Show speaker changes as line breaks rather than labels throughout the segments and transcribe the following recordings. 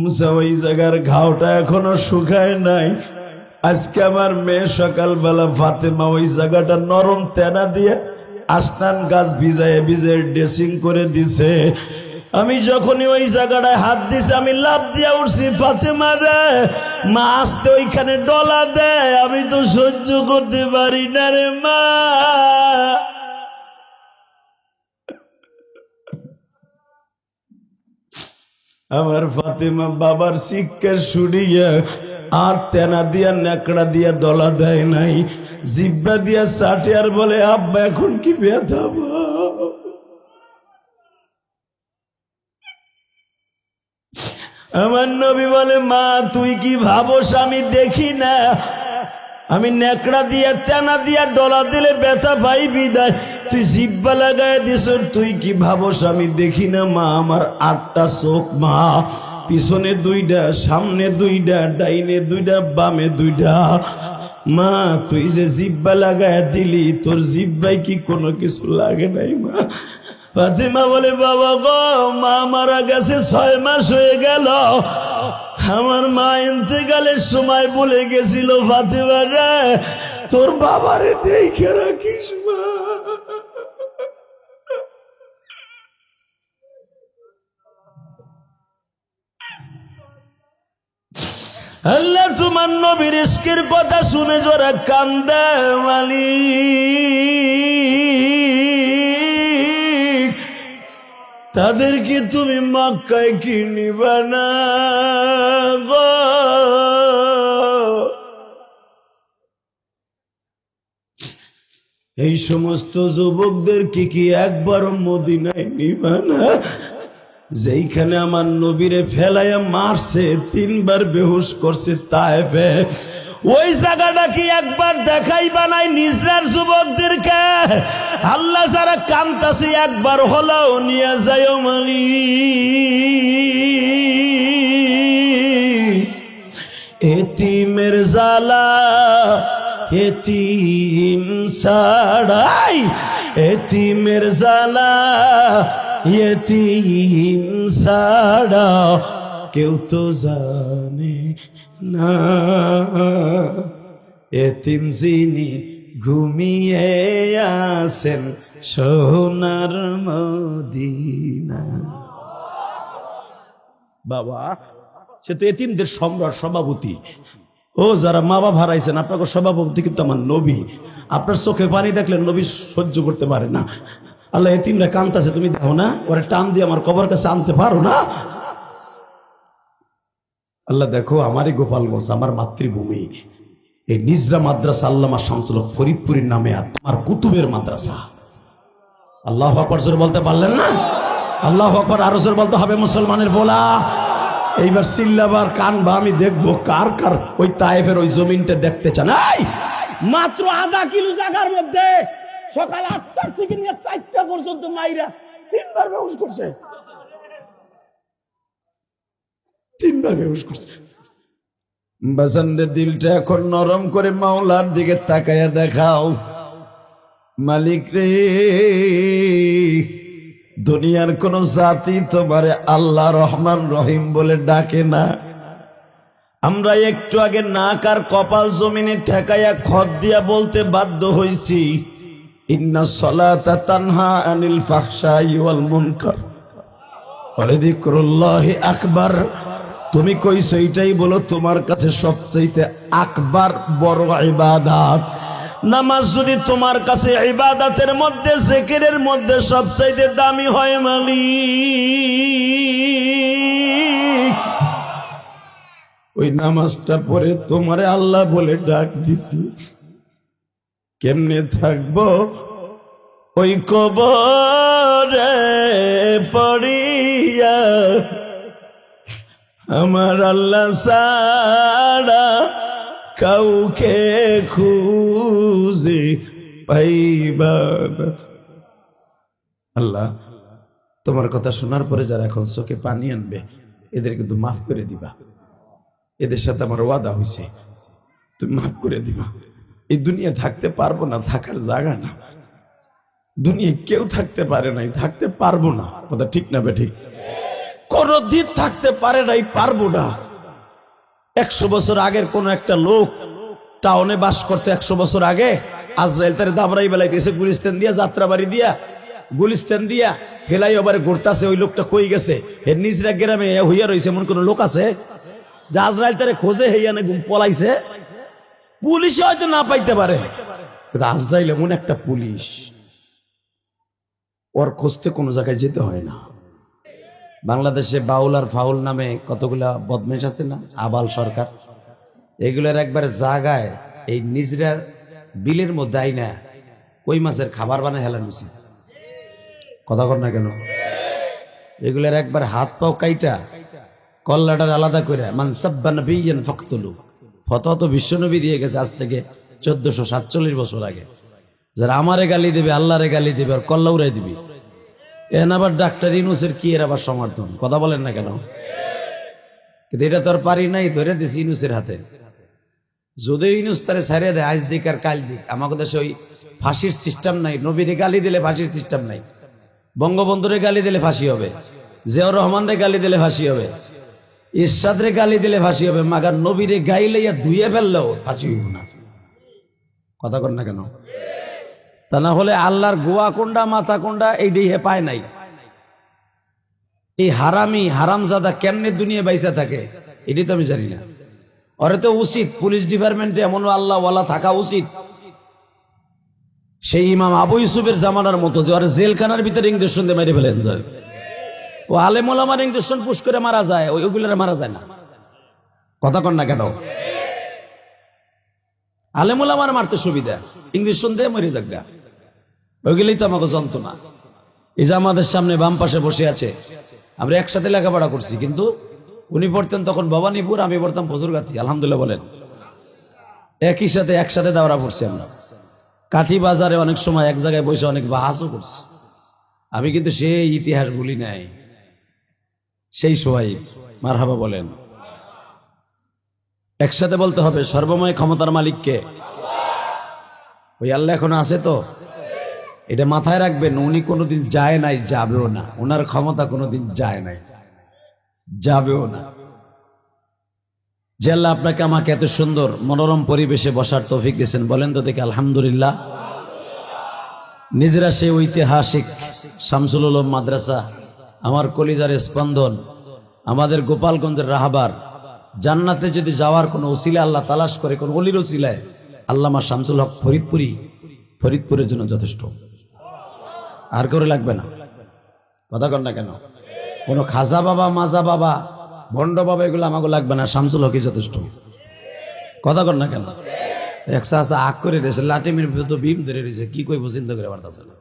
মুসা ওই জায়গার ঘাওটা এখনো শুকায় নাই। আজকে আমার মেয়ে সকালবেলা ফাতেমা ওই জায়গাটা নরম তেনা দিয়ে আসনান গাছ ভিজায় ভিজায় ড্রেসিং করে দিছে। আমি যখনই ওই জায়গাটায় হাত দিছি আমি লাফ দিয়া উঠছি, ফাতেমা রে মা আসতে ওইখানে ডলা দেয়, আমি তো সহ্য করতে পারি না রে মা। আমার ফাতেমা বাবার শিক্ষা শুনিয়া আর তেনা দিয়া নেকড়া দিয়া দলা দেয় নাই, জিব্বা দিয়া চাটে আর বলে আব্বা এখন কি ব্যথা। আমার নবী বলে মা তুই কি ভাবস আমি দেখি না? আমি নেকড়া দিয়া তেনা দিয়া ডলা দিলে ব্যথা পাইবি না, তুই জিব্বা লাগায় দিস, তুই কি ভাবস আমি দেখি না? মা আমার 8টা চোখ মা, পিছনে 2টা, সামনে 2টা, ডাইনে 2টা, বামে 2টা। মা তুই যে জিব্বা লাগায় দিলি তোর জিব্বাই কি কোনো কিছু লাগে নাই মা? ফাতেমা বলে বাবা গো মা মারা গেছে 6 মাস হয়ে গেল, আমার মা ইন্তেকালের সময় বলে গেছিল ফাতেমা রে তোর বাবারে দেখে রাখিস মা। আল্লাহ তোমার নবীর ইশকের কথা শুনে জোরে কান্দে মালিক, তাদেরকে তুমি মক্কায় কি নিবা না গো? এই সমস্ত যুবকদেরকে কি একবারও মদিনায় নিবা না? যেইখানে আমার নবীরে ফেলাইয়া মারছে 3বার বেহুশ করছে তায়েফে, ওই জায়গাটা কি একবার দেখাই বানাই নিজরার যুবকদেরকে? আল্লাহ যারা কান্তাছে একবার হলেও নিয়ে যায় মালিক। এতিমের জালা এতিম ছাড়াই, এতিমের জালা এতিম ছাড়া কেউ তো জানে না, এতিম যিনি ঘুমিয়ে আছেন সোনার মদিনা। বাবা সে তো এতিমদের সম্রাট সভাপতি। ও যারা মা বাবা হারাইছেন আপনাকে সভাপতি কিন্তু আমার নবী। আপনার চোখে পানি দেখলে নবী সহ্য করতে পারে না। আল্লাহ এতিমরা কান্তাছে তুমি দেখো না, ওরা টান দিয়ে আমার কবর কাছে আনতে পারো না? আল্লাহ দেখো আমারই গোপালগঞ্জ আমার মাতৃভূমি, এই নিজরা মাদ্রাসা আল্লামা শামসুল হক ফরিদপুরের নামে আর তোমার কুতুবের মাদ্রাসা। আল্লাহু আকবার জোরে বলতে পারলেন না? আল্লাহু আকবার আরো জোরে বলতে হবে মুসলমানের বলা। এইবার চিল্লাবার কানবা, আমি দেখবো কার কার ওই তায়েফের ওই জমিনটা দেখতে চান। মাত্র আধা কিলো জায়গার মধ্যে সকাল 8টা থেকে নিয়ে 4টা পর্যন্ত মাইরা 3বার বেহুশ করছে, 3বার বেহুশ করছে। বাজানরে দিলটা এখন নরম করে মাওলার দিকে তাকায়া দেখাও। মালিক রে দুনিয়ার কোন জাতি তোমারে আল্লাহ রহমান রহিম বলে ডাকে না। আমরা একটু আগে নাক আর কপাল জমিনে ঠেকাইয়া খত দিয়া বলতে বাধ্য হইছি ইন্না সলাতা তানহা আনিল ফাহশাই ওয়াল মুনকার ওয়া যিকরুল্লাহি আকবার। তুমি কইছো এটাই বলো তোমার কাছে সবচেয়ে আকবার বড় ইবাদত। নামাজ যদি তোমার কাছে ইবাদতের মধ্যে জিকিরের মধ্যে সবচেয়ে দামি হয় মালিক, ওই নামাজটা পড়ে তোমারে আল্লাহ বলে ডাক দিছি, কেমনে থাকবো ওই কবরে পড়িয়া আমার আল্লাহ ছাড়া কাউকে খুঁজে পাইবা না। আল্লাহ তোমার কথা শোনার পরে যারা এখন চোখে পানি আনবে এদের কিন্তু মাফ করে দিবা। এদের সাথে আমার ওয়াদা হয়েছে, তুমি মাফ করে দিবা। এই দুনিয়া থাকতে পারবো না, থাকার জায়গা না। দুনিয়া কেউ থাকতে পারে নাই, থাকতে পারবো না। কথা ঠিক না বে ঠিক? কোনদিন থাকতে পারে নাই, পারবো না। 100 বছর আগের কোন একটা লোক টাউনে বাস করতে, 100 বছর আগে আজরাইল তারে দাবরাই বেলাইতেছে গুলিস্তান দিয়া, যাত্রাবাড়ি দিয়া, গুলিস্তান দিয়া ফেলাই ওবারে ঘুরতাছে। ওই লোকটা কই গেছে? এর নিজরা গ্রামে হইয়া রয়েছে এমন কোন লোক আছে যে আজরাইল তারে খোঁজে হেইয়া না পলাইছে? পুলিশে হয়তো না পাইতে পারে, কিন্তু আজরাইল এমন একটা পুলিশ, ওর খুঁজতে কোনো জায়গায় যেতে হয় না। বাংলাদেশে বাউল আর ফাউল নামে কতগুলা বদমেশ আছে না, আবাল সরকার, এগুলোর একবার জায়গায় এই নিজরা বিলের মধ্যে আইনা কই মাছের খাবার বানায় হেলান উচিত। কথা কর না কেন? এগুলোর একবার হাত পাও কাইটা কল্লাটার আলাদা করে মানসাব্বা নবিয়্যান ফাকতুলু, ফতোয়া তো বিশ্বনবী দিয়ে গেছে আজ থেকে 1447 বছর আগে। যারা আমারে গালি দেবে, আল্লাহরে গালি দেবে, আর কল্লা উড়াই দিবি। এন আবার ডাক্তার ইউনূসের কি এর আবার সমর্থন? কথা বলেন না কেন? কিন্তু এটা তো আর পারি নাই, ধরে দিছি ইউনূসের হাতে। যদি ইউনূস তারে ছাড়িয়ে দেয়, আজ দিক আর কাল দিক, আমাদের দেশে ওই ফাঁসির সিস্টেম নাই। নবীরে গালি দিলে ফাঁসির সিস্টেম নাই, বঙ্গবন্ধুরে গালি দিলে ফাঁসি হবে, জিয়াউর রহমানরে গালি দিলে ফাঁসি হবে, ইরশাদরে গালি দিলে ফাঁসি হবে, মাগার নবীরে গাইলে ধুয়ে ফেললেও ফাঁসি হইব না। কথা কর না কেন? তা না হলে আল্লাহর গোয়া কোনটা মাথা কোনটা এইটাই হে পায় নাই। এই হারামি হারামজাদা কেমনে দুনিয়া বাইসা থাকে এটাই তো আমি জানি না। ওরে তো উচিত পুলিশ ডিপার্টমেন্টে এমন আল্লাহ ওয়ালা থাকা উচিত, সেই ইমাম আবু ইউসুফের জামানার মতো, যে ওরা জেলখানার ভিতরে ইঞ্জেকশন দিয়ে মেরে ফেলেন যায়। ও আলেম ওলামার ইঞ্জেকশন পুশ করে মারা যায়, ওইগুলোরে মারা যায় না। কথা কন না কেন? আলেম ওলামার মারতে সুবিধা, ইঞ্জেকশন দিয়ে মরে যাক গা, ওইগুলোই তো আমাকে যন্ত্রণা। এই যে আমাদের সামনে বাম পাশে বসে আছে, আমরা একসাথে লেখাপড়া করছি, কিন্তু উনি পড়তেন তখন ভবানীপুর, আমি পড়তাম ফজুরগাতি। আলহামদুলিল্লাহ বলেন, একই সাথে একসাথে দাওরা পড়ছি আমরা। কাঠি বাজারে অনেক সময় এক জায়গায় বসে অনেক বাহাসও করছি। আমি কিন্তু সেই ইতিহাস ভুলি নাই। সেই সোহাইব মারহাবা বলেন। একসাথে বলতে হবে, সর্বময় ক্ষমতার মালিককে। ওই আল্লাহ এখনো আছে তো, এটা মাথায় রাখবেন। উনি কোনোদিন যায় নাই, যাবেও না। ওনার ক্ষমতা কোনোদিন যায় নাই, যাবেও না। যে আল্লাহ আপনাকে আমাকে এত সুন্দর মনোরম পরিবেশে বসার তৌফিক দিয়েছেন, বলেন তো দেখি আলহামদুলিল্লাহ। নিজেরা সেই ঐতিহাসিক শামসুল উলুম মাদ্রাসা, আমার কলিজার স্পন্দন, আমাদের গোপালগঞ্জের রাহাবার, জান্নাতে যদি যাওয়ার কোনো ওসিলা আল্লাহ তালাশ করে, কোন অলির ওসিলায়, আল্লামা শামসুল হক ফরিদপুরের জন্য যথেষ্ট, আর করে লাগবে না। কথা কর না কেন? কোনো খাজা বাবা, মাজা বাবা, ভণ্ড বাবা এগুলো আমাকে লাগবে না, শামসুল হকই যথেষ্ট। কথা কর না কেন? একসা আসা আগ করে রয়েছে, লাটিমের তো বিম ধরে রয়েছে, কি কইব চিন্তা করে পারতেছে না।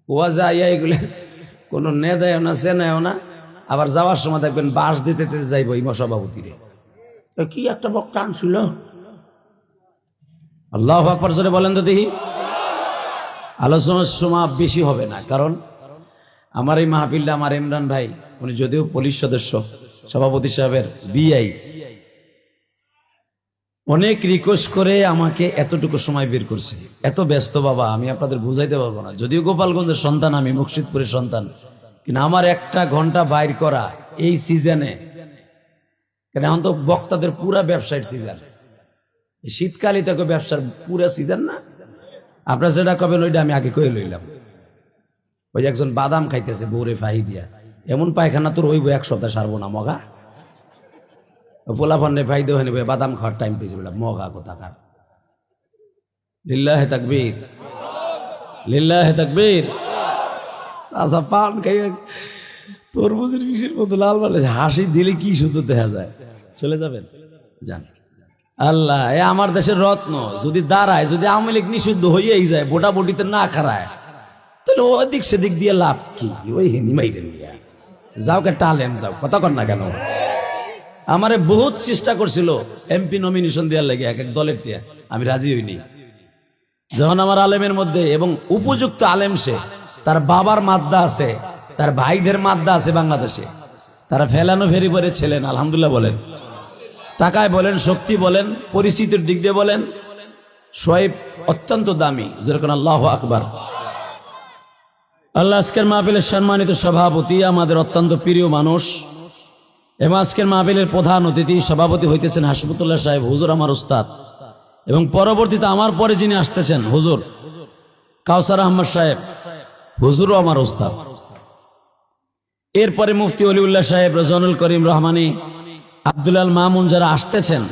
ওয়া যাইয়া এগুলো কোনো নে দেয় না, সে নেয় না। আবার যাওয়ার সময় দেখবেন বাস দিতে যাইব ইমা সভাপতিরে, কি একটা বক্তা আনছিল। আল্লাহু আকবার জোরে বলেন তো দেখি। আলোচনার সময় বেশি হবে না, কারণ আমার এই মাহফিলটা আমার ইমরান ভাই, উনি যদিও পুলিশ সদস্য, সভাপতি সাহেবের বিআই, অনেক রিকোয়েস্ট করে আমাকে এতটুকু সময় বের করছে। এত ব্যস্ত বাবা, আমি আপনাদের বুঝাইতে পারবো না। যদিও গোপালগঞ্জের সন্তান, আমি মুর্শিদপুরের সন্তান, কিন্তু আমার একটা ঘন্টা বাইর করা এই সিজনে, কেন এখন তো বক্তাদের পুরা ব্যবসায়ের সিজন, শীতকালই তো ব্যবসার পুরা সিজন না। আপনারা যেটা কবেন ওইটা আমি আগে কয়ে লইলাম। ওই একজন বাদাম খাইতেছে বৌরে ফাহি দিয়া, এমন পায়খানা তোর হইব 1 সপ্তাহ সারবো না মগা। পোলাফান্ডে ফাই দেওয়া নিবে, বাদাম খাওয়ার টাইম পেয়েছে বেটা মগা কোথাকার। লিল্লাহে তাকবীর, লিল্লাহে তাকবীর। আচ্ছা পান খাই তরমুজের বিষের মতো লাল বলে হাসি দিলে কি সুন্দর দেখা যায়। চলে যাবেন, যান। আল্লাহ এ আমার দেশের রত্ন যদি দাঁড়ায়, যদি আওয়ামী লীগ নিষিদ্ধ হইয়াই যায়, ভোটাভুটিতে না খারায়, তাহলে ওদিক সেদিক দিয়ে লাভ কি? ওই হিনি মাইরেন যাও কে টালেন যাও। কথা কর না কেন? আমারে বহুত চেষ্টা করছিল এমপি নমিনেশন দেওয়ার লাগে এক এক দলের দিয়ে, আমি রাজি হইনি। যখন আমার আলেমের মধ্যে, এবং উপযুক্ত আলেম সে, তার বাবার মাদ্দা আছে, তার ভাইদের মাদ্দা আছে বাংলাদেশে, তারা ফেলানো ফেরি করে ছিলেন। আলহামদুলিল্লাহ বলেন, টাকায় বলেন, শক্তি বলেন, পরিস্থিতির দিক দিয়ে বলেন, সোহেব অত্যন্ত দামি, যেরকম আল্লাহু আকবার। আল্লাহ আজকের মাহফিলের সম্মানিত সভাপতি, আমাদের অত্যন্ত প্রিয় মানুষ এবং আজকের মাহফিলের প্রধান অতিথি সভাপতি হইতেছেন হাসিবুল্লাহ সাহেব হুজুর, আমার উস্তাদ, এবং পরবর্তীতে আমার পরে যিনি আসতেছেন হুজুর কাউসার আহমদ সাহেব হুজুরও আমার উস্তাদ। এরপরে মুফতি অলিউল্লাহ সাহেব, রেজওয়ানুল করিম রহমানী, আব্দুল আল মামুন, যারা আসতেছেন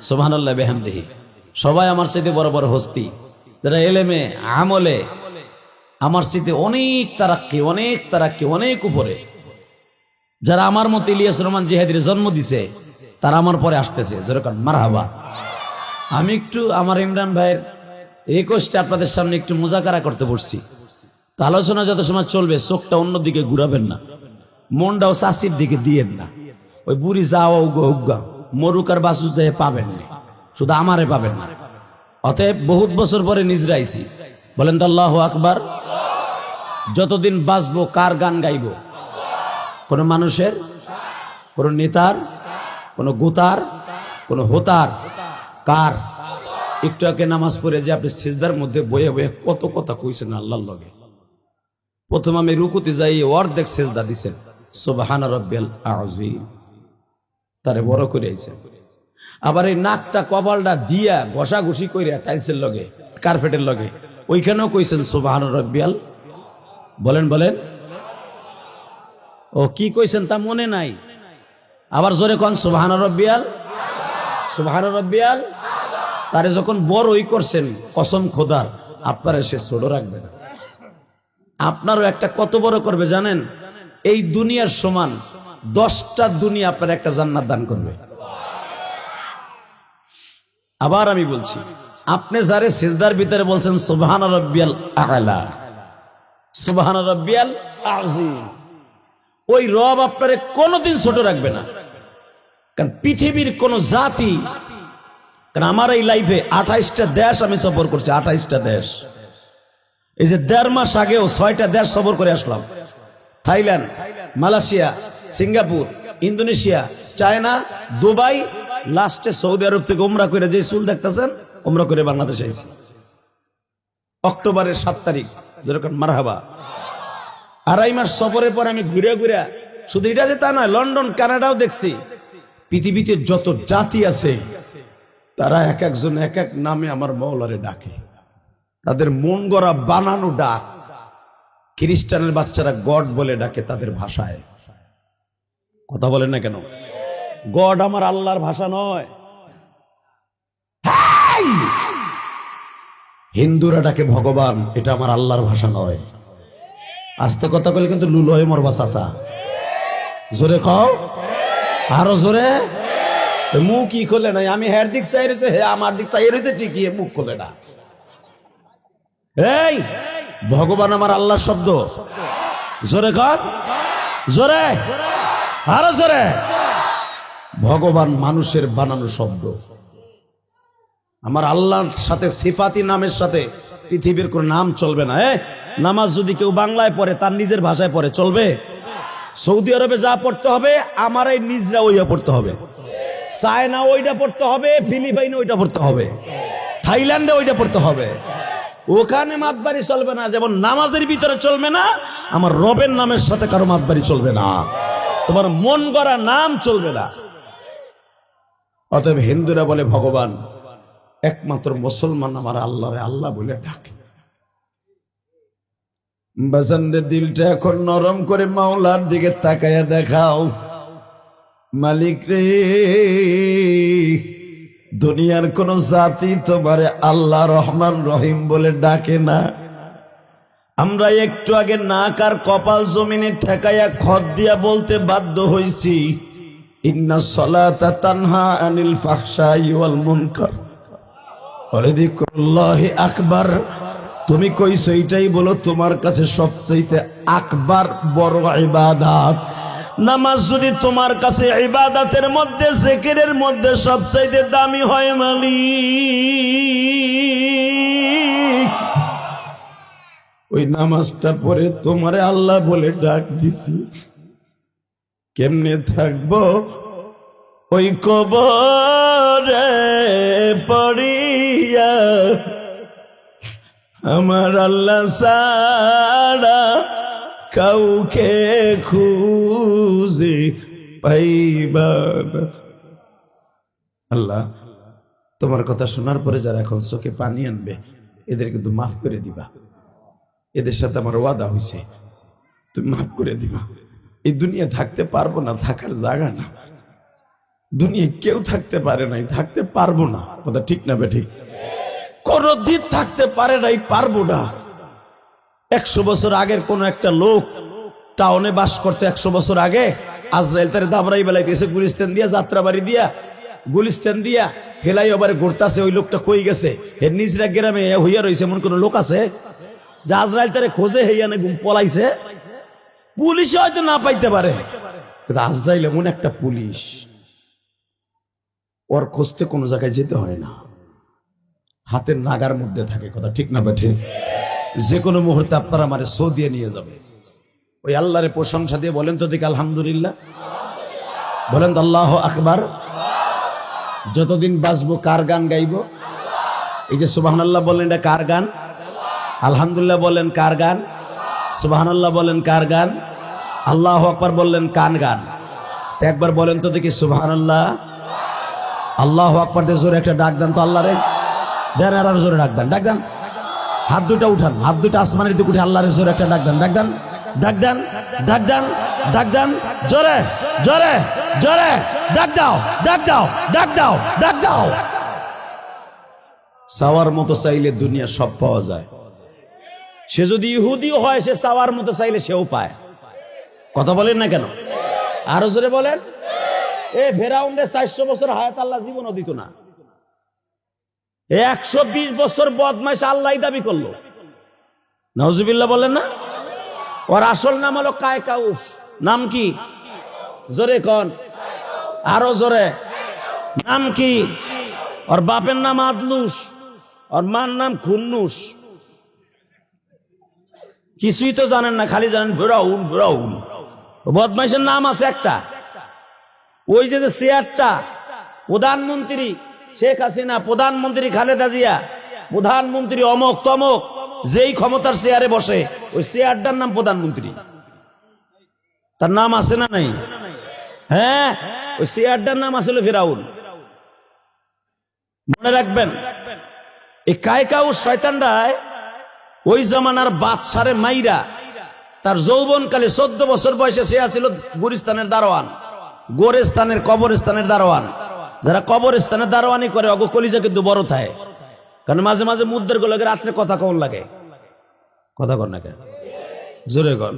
সুবহানাল্লাহ বিহামদিহি, সবাই আমার চাইতে বড় বড় হস্তি, যারা এলেমে আমলে আমার চাইতে অনেক তারাক্কি অনেক উপরে, যারা আমার মতো ইলিয়াস রহমান জিহাদির জন্ম দিছে, তারা আমার পরে আসতেছে। যেরকম মারহাবা। আমি একটু আমার ইমরান ভাইয়ের এই কোষ্ঠে আপনাদের সামনে একটু মুজাকারা করতে বসছি। তো আলোচনা যত সময় চলবে চোখটা অন্যদিকে ঘুরাবেন না, মনটাও চাষির দিকে দিয়েন না। ওই বুড়ি যাওয়া উগ্গা মরুক আর বাসু যেয়ে পাবেন না, শুধু আমারে পাবেন না। অতএব বহুত বছর পরে নিজরা আইছি, বলেন তো আল্লাহু আকবার। যতদিন বাঁচবো কার গান গাইব? কোন মানুষের, কোন নেতার, কোন গোতার, কোন হোতার? কার? একটু আগে নামাজ পড়ে যে আপনি সিজদার মধ্যে বয়ে বয়ে কত কথা কইছেন আল্লাহর লগে। প্রথম আমি রুকুতে যাই অর্ধেক সিজদা দিছেন, সুবহান রাব্বিয়াল আযীম, তারে বড় করে আইছেন। আবার এই নাকটা কপালটা দিয়া ঘষাঘষি কইরা টাইলসের লগে, কার্পেটের লগে, ওইখানেও কইছেন সুবহান রাব্বিয়াল। বলেন বলেন, ও কি কইছেন তা মনে নাই? আবার জোরে কোন সুবহান রাব্বিয়াল, সুবহান রাব্বিয়াল। তারে যখন বড়ই করছেন, কসম খোদার আপনারা সে ছোট রাখবে না, আপনারও একটা কত বড় করবে জানেন? এই দুনিয়ার সমান 10টা দুনিয়া আপনার একটা জান্নাত দান করবে। আবার আমি বলছি, আপনি যারে সিজদার ভিতরে বলছেন সুবহান রাব্বিয়াল আ'লা, সুবহান রাব্বিয়াল আযীম, ওই রব আপনারে কোনোদিন ছোট রাখবে না। কারণ পৃথিবীর কোন জাতি, কারণ আমার এই লাইফে 28টা দেশ আমি সফর করছি, 28টা দেশ। এই যে 1.5 মাস আগেও 6টা দেশ সফর করে আসলাম। Thailand, Malaysia, Singapore, Indonesia, China, Dubai, লাস্টে সৌদি আরব থেকে উমরা করে যে চুল দেখতেছেন, উমরা করে বাংলাদেশে আইছি অক্টোবরের 7 তারিখ। যেরকম মারহাবা। 2.5 মাস সফরের পর আমি ঘুরে ঘুরে, শুধু এটা যে তা নয়, লন্ডন, কানাডাও দেখছি। পৃথিবীতে যত জাতি আছে তারা এক একজন এক এক নামে আমার মওলারে ডাকে, তাদের মন গড়া বানানো ডাক। খ্রিস্টানের বাচ্চারা গড বলে ডাকে তাদের ভাষায়। কথা বলেন না কেন? গড আমার আল্লাহর ভাষা নয়। হিন্দুরা ডাকে ভগবান, এটা আমার আল্লাহর ভাষা নয়। আস্তে কথা বলে কিন্তু লুলো হয়ে মরবা চাচা। জোরে খাও, আরো জোরে। মুখ কি খোলে নাই? আমি হের দিক চাই রয়েছে, হে আমার দিক চাই রয়েছে, ঠিকই মুখ খোলে না। এই ভগবান আমার আল্লাহ শব্দ। জোরে কর, জোরে, আরো জোরে। ভগবান মানুষের বানানো শব্দ। আমার আল্লাহর সাথে সিফাতি নামের সাথে পৃথিবীর কোন নাম চলবে না। নামাজ যদি কেউ বাংলায় পড়ে, তার নিজের ভাষায় পড়ে, চলবে? সৌদি আরবে যা পড়তে হবে আমার এই নিজরা ওইটা পড়তে হবে, চায়না ওইটা পড়তে হবে, ফিলিপাইনে ওইটা পড়তে হবে, থাইল্যান্ডে ওইটা পড়তে হবে। ওখানে মাতবাড়ি চলবে না, যেমন নামাজের ভিতরে চলবে না আমার রবের নামের সাথে কারো মাতবাড়ি চলবে না, তোমার মন গড়া নাম চলবে না। অতএব হিন্দুরা বলে ভগবান, একমাত্র মুসলমান আমার আল্লাহরে আল্লাহ বলে ডাকে। বাজানরে দিলটা এখন নরম করে মাওলার দিকে তাকায়া দেখাও। মালিক রে, দুনিয়ার কোন জাতি তোমারে আল্লাহ রহমান রহিম বলে ডাকে না। আমরা একটু আগে নাক আর কপাল জমিনে ঠেকাইয়া খত দিয়া বলতে বাধ্য হইছি, ইন্না সলাতা তানহা আনিল ফাহশাই ওয়াল মুনকার ওয়া যিকরুল্লাহি আকবার। তুমি কইছো এইটাই বলো তোমার কাছে সবচেয়ে আকবার বড় ইবাদত। নামাজ যদি তোমার কাছে ইবাদতের মধ্যে, জিকিরের মধ্যে সবচেয়ে দামি হয় মালিক, ওই নামাজটা পড়ে তোমারে আল্লাহ বলে ডাক দিছি, কেমনে থাকবো ওই কবরে পড়িয়া? আমার আল্লাহ ছাড়া কাউকে খুঁজে পাইবা না। আল্লাহ, তোমার কথা শোনার পরে যারা এখন চোখে পানি আনবে এদের কিন্তু মাফ করে দিবা। এদের সাথে আমার ওয়াদা হয়েছে, তুমি মাফ করে দিবা। এই দুনিয়া থাকতে পারবো না, থাকার জায়গা না। দুনিয়া কেউ থাকতে পারে নাই, থাকতে পারবো না। কথা ঠিক না বেঠিক? কোনদিন থাকতে পারে নাই, পারবো না। 100 বছর আগের কোন একটা লোক টাউনে বাস করতে 100 বছর আগে আজরাইল তার দাবরাই বেলায় গেছে গুলিস্তান দিয়া, যাত্রাবাড়ি দিয়া, গুলিস্তান দিয়া ফেলাই আবার ঘুরতাছে। ওই লোকটা কই গেছে? এর নিজরা গ্রামে হইয়া রয়েছে এমন কোন লোক আছে যে আজরাইল তারে খোঁজে হইয়া না গুম পলাইছে? পুলিশে হয়তো না পাইতে পারে, কিন্তু আজরাইল এমন একটা পুলিশ, ওর খুঁজতে কোনো জায়গায় যেতে হয় না, হাতের নাগার মধ্যে থাকে। কথা ঠিক না বেঠে? যে কোনো মুহূর্তে আপনারা আমারে সো দিয়ে নিয়ে যাবে। ওই আল্লাহরে প্রশংসা দিয়ে বলেন তো দেখি আলহামদুলিল্লাহ, বলেন তো আল্লাহ আকবার। যতদিন বাঁচবো কার গান গাইব? এই যে সুবহানাল্লাহ বলেন, এটা কার গান? আলহামদুলিল্লাহ বলেন কার গান? সুবহানাল্লাহ বলেন কার গান? আল্লাহু আকবার বললেন কান গান? একবার বলেন তো দেখি সুবহানাল্লাহ, আল্লাহু আকবার দিয়ে জোরে একটা ডাক দেন তো আল্লাহরে। দেন আর জোরে ডাক দেন, ডাক দেন। হাত দুটা উঠান, হাত দুটা আসমানের দিকে উঠে আল্লাহরে জোরে একটা ডাক দেন, ডাক দেন, ডাক দেন, ডাক দেন, ডাক দেন, জোরে জোরে জোরে ডাক দাও, ডাক দাও, ডাক দাও, ডাক দাও। চাওয়ার মতো চাইলে দুনিয়া সব পাওয়া যায়। সে যদি ইহুদিও হয়, সে চাওয়ার মতো চাইলে সেও পায়। কথা বলেন না কেন? আরো জোরে বলেন। ফেরাউনের 400 বছর হায়াত আল্লাহ জীবনও দিত না। 120 বছর বদমাইশ আল্লাহ দাবি করলো। নাউজুবিল্লাহ বলেন না? ওর আসল নাম হলো কায়কাউস। নাম কি? জোরে কন, আরো জোরে। নাম কি? ওর বাপের নাম আদলুস, ওর মার নাম খুন্নুস। কিছুই তো জানেন না, খালি জানেন ফেরাউন ফেরাউন। বদমাইশের নাম আছে একটা। ওই যে চেয়ারটা, প্রধানমন্ত্রী শেখ হাসিনা, প্রধানমন্ত্রী খালেদা জিয়া, প্রধানমন্ত্রী অমক তমক, যেই ক্ষমতার চেয়ারে বসে ওই চেয়ারটার নাম প্রধানমন্ত্রী। তার নাম আছে না নাই? হ্যাঁ, ওই চেয়ারটার নাম আসলে ফেরাউন। মনে রাখবেন, এই কায়কাউস শয়তানরায় ওই জামানার বাদশারে মাইরা তার যৌবনকালে 14 বছর বয়সে সে ছিল গুলিস্তানের দারোয়ান, গোরেস্তানের কবরস্থানের দারোয়ান। যারা কবরস্থানের দারোয়ানি করে অগো কলিজা কিন্তু বড় থাকে, কারণ মাঝে মাঝে মুদ্দের গুলোকে রাত্রে কথা কন লাগে। কথা কন না কেন? জোরে কন।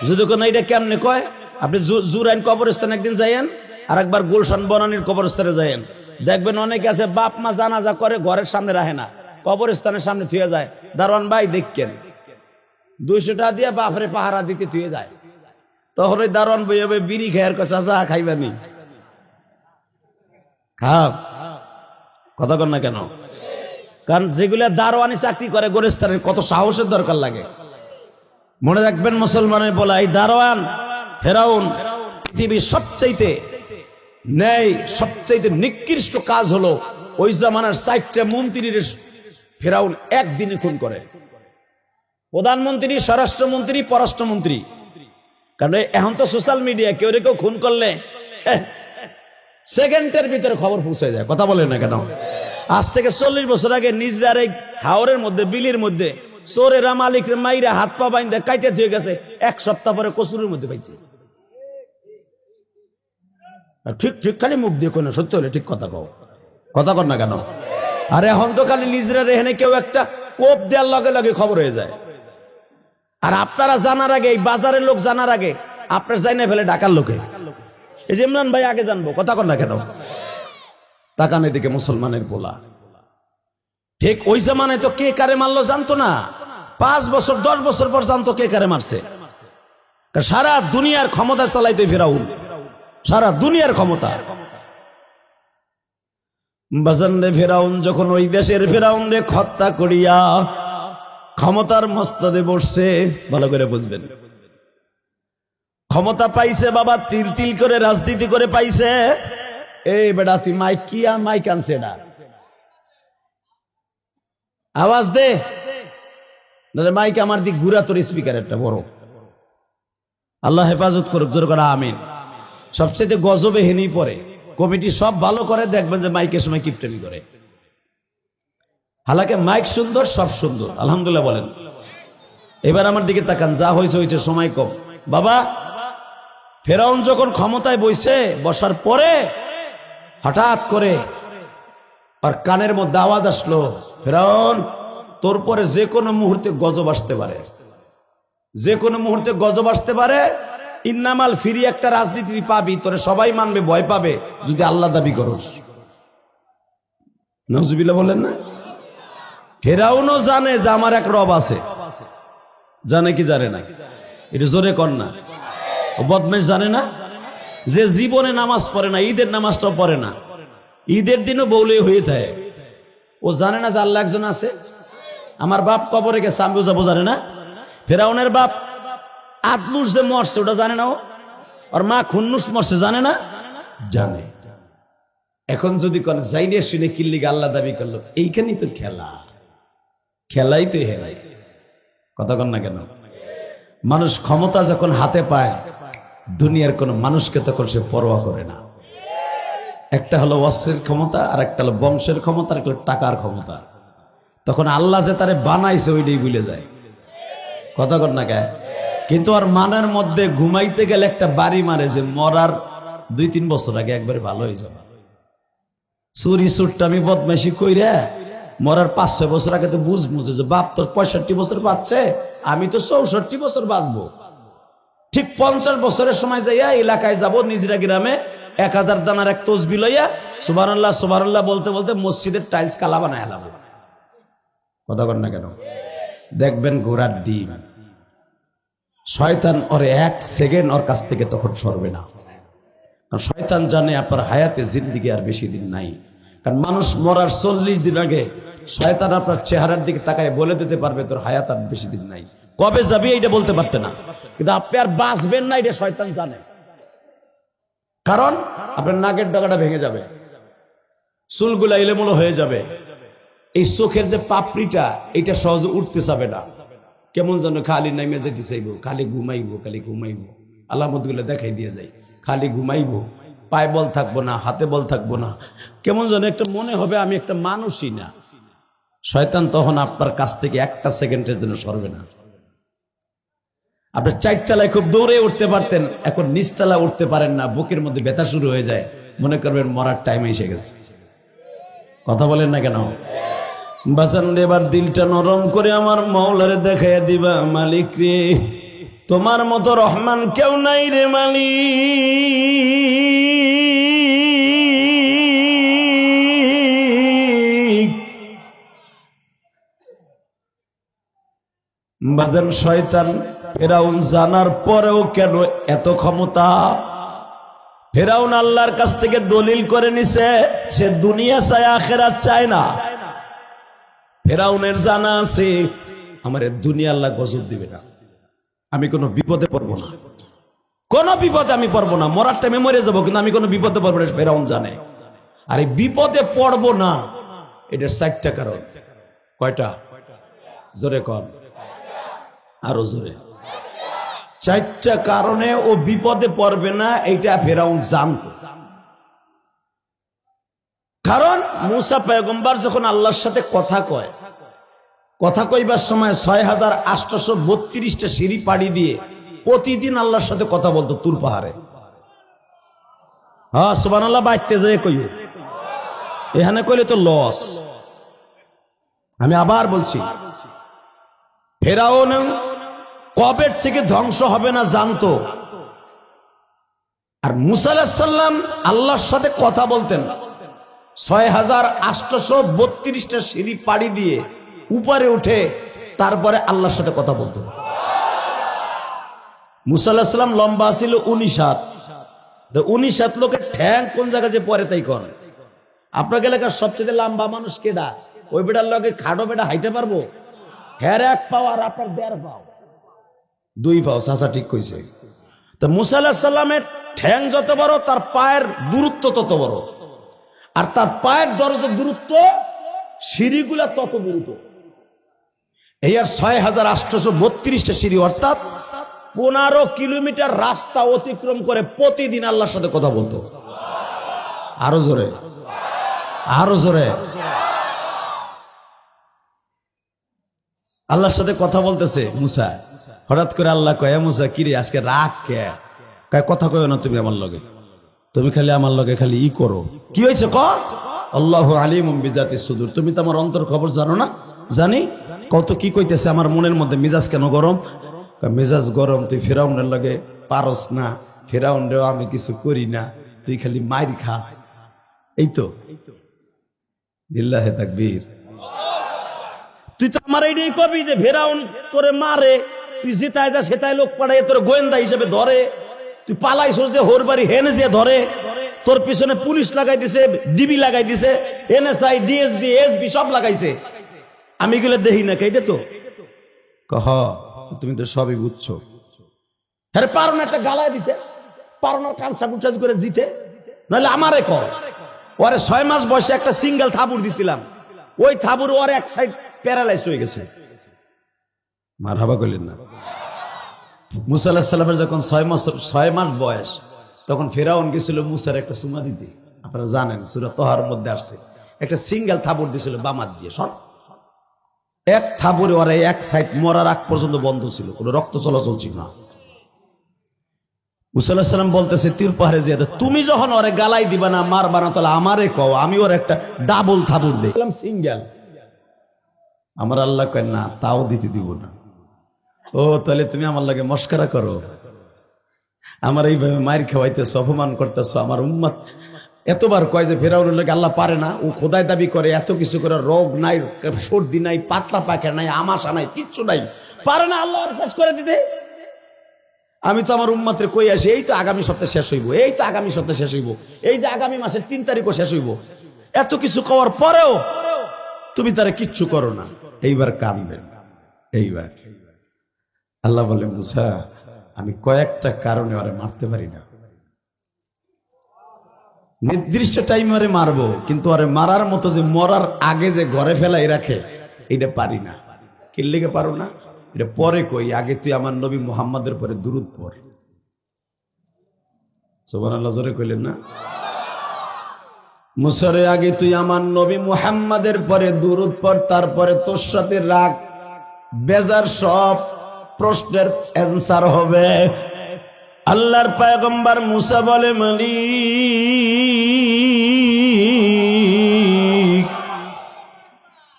যদি কোন এটা কেমনে কয়, আপনি জুরাইন কবরস্থানে একদিন যাইয়েন, আর একবার গুলশান বনানীর কবরস্থানে যাইয়েন, দেখবেন অনেকে আছে বাপ মা জানাজা করে ঘরের সামনে রাখে না, কবরস্থানের সামনে থুয়ে যায়। দারোয়ান ভাই দেখেন 200 টাকা দিয়ে বাপরে পাহারা দিতে থুয়ে যায়। তখন ওই দারোয়ান বই হবে বিড়ি খাইয়ার কাছে যা খাইবানি খাও। কথা কন না কেন? কারণ যেগুলা দারোয়ানি চাকরি করে গোরস্থানের কত সাহসের দরকার লাগে। মনে রাখবেন মুসলমানের বলা, এই দারোয়ান ফেরাউন পৃথিবীর সবচাইতে ন্যায়, সবচাইতে নিকৃষ্ট কাজ হলো ওই জামানার 4টা মন্ত্রীর ফেরাউন একদিনে খুন করে। প্রধানমন্ত্রী, স্বরাষ্ট্রমন্ত্রী, পররাষ্ট্রমন্ত্রী। কারণ এখন তো সোশ্যাল মিডিয়া, কেউ কেউ খুন করলে সেকেন্ডের ভিতরে খবর পৌঁছে যায়। কথা বলে না কেন? আজ থেকে 40 বছর আগে নিজরার এই হাওরের মধ্যে, বিলির মধ্যে চোরেরা মালিকের মাইরা হাত পা বাইন্দে কাইটে দিয়ে গেছে, 1 সপ্তাহ পরে কচুরির মধ্যে পাইছে। ঠিক ঠিক খালি মুখ দিয়ে কোনো সত্য হলে ঠিক কথা কও। কথা কর না কেন? আর এখন তো খালি নিজরা রেহেনে কেউ একটা কোপ দেওয়ার লগে লগে খবর হয়ে যায়। আর আপনারা জানার আগে, এই বাজারের লোক জানার আগে আপনার যাই না ফেলে ঢাকার লোকে। এই যে ইমরান ভাই আগে জানবো। কথা কর না কেন? তাকান এদিকে মুসলমানের পোলা। ঠিক ওই জামানায় তো কে কারে মারলো জানতো না। 5 বছর 10 বছর পর জানতো কে কারে মারছে। সারা দুনিয়ার ক্ষমতা চালাইতে ফেরাউন, সারা দুনিয়ার ক্ষমতা। বাজান রে ফেরাউন যখন ওই দেশের ফেরাউন রে হত্যা করিয়া ক্ষমতার মস্তদে বসছে, ভালো করে বুঝবেন, ক্ষমতা পাইছে বাবা, তিল তিল করে রাজনীতি করে পাইছে। এই বেটা তুই মাইক কি আর মাইক আনছে না, আওয়াজ দে। মাইক আমার দিক ঘুরা, তোর স্পিকার একটা বড় আল্লাহ হেফাজত করুক, জোর করে আমিন। সবচেয়ে গজবে হেনি পড়ে, কমিটি সব ভালো করে, দেখবেন যে মাইকের সময় কিপটেমি করে। হালাকে মাইক সুন্দর, সব সুন্দর, আলহামদুলিল্লাহ বলেন। এবার আমার দিকে তাকান, যা হয়েছে হয়েছে, সময় কম। বাবা, ফেরাউন যখন ক্ষমতায় বসার পরে হঠাৎ করে আর কানের মধ্যে আওয়াজ আসলো, ফেরাউন, তোর পরে যে কোনো মুহূর্তে গজব আসতে পারে, যে কোনো মুহূর্তে গজব আসতে পারে। ইন্নামাল ফিরি একটা রাজনীতি পাবি, তোরে সবাই মানবে, ভয় পাবে যদি আল্লাহ দাবি করস। নাউজুবিল্লাহ বলেন না? ফেরাউনও জানে যে আমার এক রব আছে, জানে কি জানে না? এটা জোরে কর না। বদমেশ জানে না যে জীবনে নামাজ পড়ে না, ঈদের নামাজটাও পড়ে না, ঈদের দিনও বৌলে হয়ে থাকে। ও জানে না যে আল্লাহ একজন আছে। আমার বাপ কবরে গেছে, আমিও যাবো, জানে না? ফেরাউনের বাপ আদনুস যে মরছে ওটা জানে না ও? আর মা খুন্নুস মরছে, জানে না? জানে। এখন যদি কোন যাইনে শুনে কিল্লিগে আল্লাহ দাবি করলো, এইখানেই তো খেলা, খেলাই তো হেলাই। কথা কন না কেন? মানুষ ক্ষমতা যখন হাতে পায়, দুনিয়ার কোন মানুষকে তখন সে পরোয়া করে না। একটা হলো অস্ত্রের ক্ষমতা, আর একটা হলো বংশের ক্ষমতা, আর একটা হলো টাকার ক্ষমতা। তখন আল্লাহ যে তারে বানাইছে ওইটাই ভুলে যায়। কথা কন না কে? কিন্তু আর মানের মধ্যে ঘুমাইতে গেলে একটা বাড়ি মারে যে মরার 2-3 বছর আগে একবারে ভালো হয়ে যাবে। চুরি চুট্টামি বদমাইশি কইরা মরার 5-6 বছর আগে তো বুঝবো যে বাপ তোর 65 বছর বাঁচছে, আমি তো 64 বছর বাঁচবো। ঠিক 50 বছরের সময় যাইয়া এলাকায় যাব, নিজরা গ্রামে 1000 দানার এক তসবি লইয়া সুবহানাল্লাহ সুবহানাল্লাহ বলতে বলতে মসজিদের টাইলস কালা বানায় এলাম। কথা কন না কেন? দেখবেন ঘোড়ার ডিম, শয়তান ওরে 1 সেকেন্ড ওর কাছ থেকে তখন সরবে না। কারণ শয়তান জানে আপনার হায়াতে জিন্দিগি আর বেশি দিন নাই। কারণ মানুষ মরার 40 দিন আগে শয়তান আপনার চেহারার দিকে তাকায় বলে দিতে পারবে তোর হায়াত আর বেশি দিন নাই, কবে যাবি এইটা বলতে পারতে না, কিন্তু আপনি আর বাঁচবেন না এটা শয়তান জানে। কারণ আপনার নাকের ডগাটা ভেঙে যাবে, চুলগুলা এলোমেলো হয়ে যাবে, এই চোখের যে পাপড়িটা এটা সহজে উঠতে চাবে না, কেমন যেন খালি নাইমে যেতে চাইবো, খালি ঘুমাইবো, খালি ঘুমাইবো, আলামতগুলো দেখাই দিয়ে যায়, খালি ঘুমাইবো, পায়ে বল থাকবো না, হাতে বল থাকবো না, কেমন যেন একটা মনে হবে আমি একটা মানুষই না। শয়তান তখন আপনার কাছ থেকে 1 সেকেন্ডের জন্য সরবে না। আপনি 4 তলায় খুব দৌড়ে উঠতে পারতেন, এখন নিচতলা উঠতে পারেন না, বুকের মধ্যে ব্যথা শুরু হয়ে যায়, মনে করবেন মরার টাইম এসে গেছে। কথা বলেন না কেন? বাসান এবার দিলটা নরম করে আমার মাওলারে দেখাইয়া দিবা, মালিক রে তোমার মতো রহমান কেউ নাই রে মালিক। বাজান শয়তান ফেরাউন জানার পরেও কেন এত ক্ষমতা? ফেরাউন আল্লাহর কাছ থেকে দলিল করে নিছে সে দুনিয়া চায় আখিরাত চায় না। ফেরাউনের জানা আছে আমার দুনিয়া আল্লাহ গজব দিবে না, আমি কোনো বিপদে পড়বো না, কোনো বিপদে আমি পড়বো না, মরার টাইমে মরে যাবো কিন্তু আমি কোনো বিপদে পড়বো না, ফেরাউন জানে। আর এই বিপদে পড়বো না এটার 4টা কারণ। কয়টা? জোরে কর, আরো জোরে। 4টা কারণে ও বিপদে পড়বে না, এইটা ফেরাউন জানতো। কারণ মুসা পয়গম্বর যখন আল্লাহর সাথে কথা কইবার সময় 6832টা সিঁড়ি পাড়ি দিয়ে প্রতিদিন আল্লাহর সাথে কথা বলতো তুর পাহাড়ে। হ্যাঁ সুবহানাল্লাহ, বাইতে যায় কইও, এখানে কইলে তো লস। আমি আবার বলছি, ফেরাউন কবের থেকে ধ্বংস হবে না জানতো। আর মুসা আলাইহিস সালাম আল্লাহর সাথে কথা বলতেন 6832টা সিঁড়ি পাড়ি দিয়ে উপরে উঠে তারপরে আল্লাহর সাথে কথা বলতো। মুসা আলাইহিস সালাম লম্বা ছিল 19 হাত। 19 হাত লোকের ঠ্যাং কোন জায়গায় যে পরে তাই কর। আপনার এলাকার সবচেয়ে লম্বা মানুষ কেডা? ওই বেটার লগে খাটো বেটা হাইতে পারবো? হ্যার 1 পাও আর আপনার 1.5 পাও, 2 পাও। চাচা ঠিক কইছে। তো মুসা আলাইহিস সালামের ঠ্যাং যত বড় তার পায়ের দূরত্ব তত বড়, আর তার পায়ের দূরত্ব সিঁড়িগুলা তত দূরত্ব। এই আর 6832টা সিঁড়ি, অর্থাৎ 15 কিলোমিটার রাস্তা অতিক্রম করে প্রতিদিন আল্লাহর সাথে কথা বলতো। আরো জোরে, আরো জোরে। আল্লাহর সাথে কথা বলতেছে মুসা। হঠাৎ করে আল্লাহ কয়, মুসা কিরে আজকে রাগ কে? কয় কথা কয় না তুমি আমার লগে, তুমি খালি আমার লগে খালি ই করো। কি হয়েছে ক? আল্লাহু আলিমুম বিজাতিস সুদূর, তুমি তো আমার অন্তর খবর জানো না? জানি। কত কি কইতেছে আমার মনের মধ্যে, মেজাজ কেন গরম? মেজাজ গরম, তুই ফিরাউনের লগে পারস না, ফিরাউনরেও আমি কিছু করি না, তুই খালি মাইর খাস, এই তো। লিল্লাহে তাকবীর। তুই তো আমার এইটাই কবি যে ফেরাউন তোরে মারে, তুই যেতায় যা সেটাই লোক পাঠায় তোর গোয়েন্দা হিসেবে ধরে, তুই পালাইছস যে হোর বাড়ি হেনে যে ধরে, তোর পিছনে পুলিশ লাগাই দিছে, ডিবি লাগাই দিছে, এনএসআই, ডিএসবি, এসবি সব লাগাইছে, আমি গেলে দেখি না কেটে তো কহ, তুমি তো সবই বুঝছো। হ্যাঁ পারো না একটা গালায় দিতে, পারো না কানসা কুচাজ করে দিতে, নাহলে আমারে কর। ওরে 6 মাস বয়সে একটা সিঙ্গেল থাবুর দিছিলাম, ওই থাবুর ওর এক সাইড প্যারালাইজ হয়ে গেছে। মারহাবা কইলেন না? মুসা আলাইহিস সালামের যখন 6 মাস বয়স, তখন ফেরাউন গেছিল মুসার একটা চুমা দিতে। আপনারা জানেন সূরা তাহার মধ্যে আসছে, একটা সিঙ্গেল থাবুর দিছিল বামাত দিয়ে, সর এক থাবুরে ওরে এক সাইড মরার আগ পর্যন্ত বন্ধ ছিল, কোনো রক্ত চলাচল ছিল না। মুসা আলাইহিস সালাম বলতেছে তীর পাহাড়ে যে, তুমি যখন ওরে গালাই দিবা না, মারবা না, তাহলে আমারে কও, আমি ওর একটা ডাবল থাবুর দেই। সিঙ্গেল। আমার আল্লাহ কয় না, তাও দিতে দিব না। ও তাহলে তুমি আমার লাগে মস্করা করো, আমার এইভাবে মায়ের খাওয়াইতেছ, অপমান করতেছ। আমার উম্মত এতবার কয় যে ফেরাউনের লাগে আল্লাহ পারে না, ও খোদাই দাবি করে, এত কিছু করে, রোগ নাই, সর্দি নাই, পাতলা পাখা নাই, আমাশা নাই, কিচ্ছু নাই, পারে না আল্লাহ শেষ করে দিতে। আমি তো আমার উম্মতরে কই আসি, এই তো আগামী সপ্তাহে শেষ হইব, এই তো আগামী সপ্তাহে শেষ হইব, এই যে আগামী মাসের 3 তারিখও শেষ হইব। এত কিছু কওয়ার পরেও তুমি তারা কিচ্ছু করো না। এইবার কাঁদবেন। এইবার আল্লাহ বলে, মুসা আমি কয়েকটা কারণে ওরে মারতে পারি না, নির্দিষ্ট টাইম ওরে মারবো, কিন্তু ওরে মারার মতো যে মরার আগে যে ঘরে ফেলাই রাখে, এটা পারি না। কি লেগে পারো না? এটা পরে কই, আগে তুই আমার নবী মুহাম্মাদের পরে দুরূদ পড়। সুবহানাল্লাহ, জোরে কইলেন না? মুসারে আগে তুই আমার নবী মুহাম্মাদের পরে দুরূদ পড়, তারপরে তোর সাথে রাগ বেজার সব প্রশ্নের অ্যান্সার হবে। আল্লাহর পয়গম্বর মুসা বলে, মালিক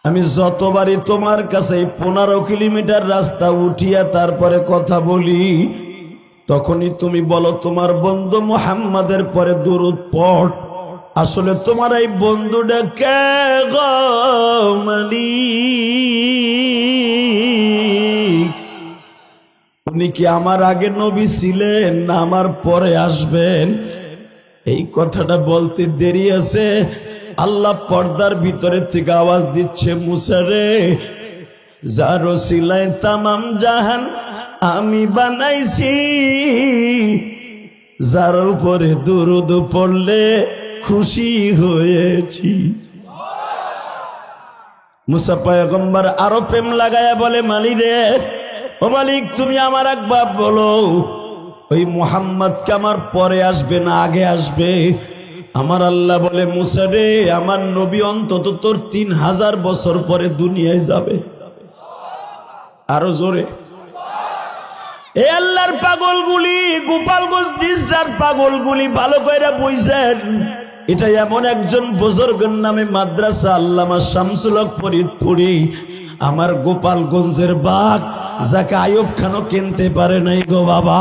আমি যতবারই তোমার কাছে 15 কিলোমিটার রাস্তা উঠিয়া তারপরে কথা বলি, তখনই তুমি বলো তোমার বন্ধু মুহাম্মাদের পরে দুরূদ পড়। আসলে তোমার এই বন্ধুটা কে গো মালিক? উনি কি আমার আগে নবী ছিলেন না আমার পরে আসবেন? এই কথাটা বলতে দেরি আছে, আল্লাহ পর্দার ভিতরে থেকে আওয়াজ দিচ্ছে, মুসা রে, যার ওসিলায় তামাম জাহান আমি বানাইছি, যার উপরে দুরূদ পড়লে খুশি হয়েছি। মুসা পয়গম্বর আরো প্রেম লাগায়া বলে, মালিক রে, ও মালিক তুমি আমার একবার বলো, ওই মুহাম্মদ কে আমার পরে আসবে না আগে আসবে? আমার আল্লাহ বলে, মুসা রে, আমার নবী অন্তত তোর 3000 বছর পরে দুনিয়ায় যাবে। আরো জোরে। এ আল্লাহর পাগলগুলি, গোপালগঞ্জ ডিস্টার পাগলগুলি ভালো করে বুঝছেন, এটা এমন একজন বুজুর্গের নামে মাদ্রাসা আল্লামা শামসুল হক ফরিদপুরি, আমার গোপালগঞ্জের বাঘ, যাকে আইয়ুব খানও কিনতে পারে নাই গো বাবা,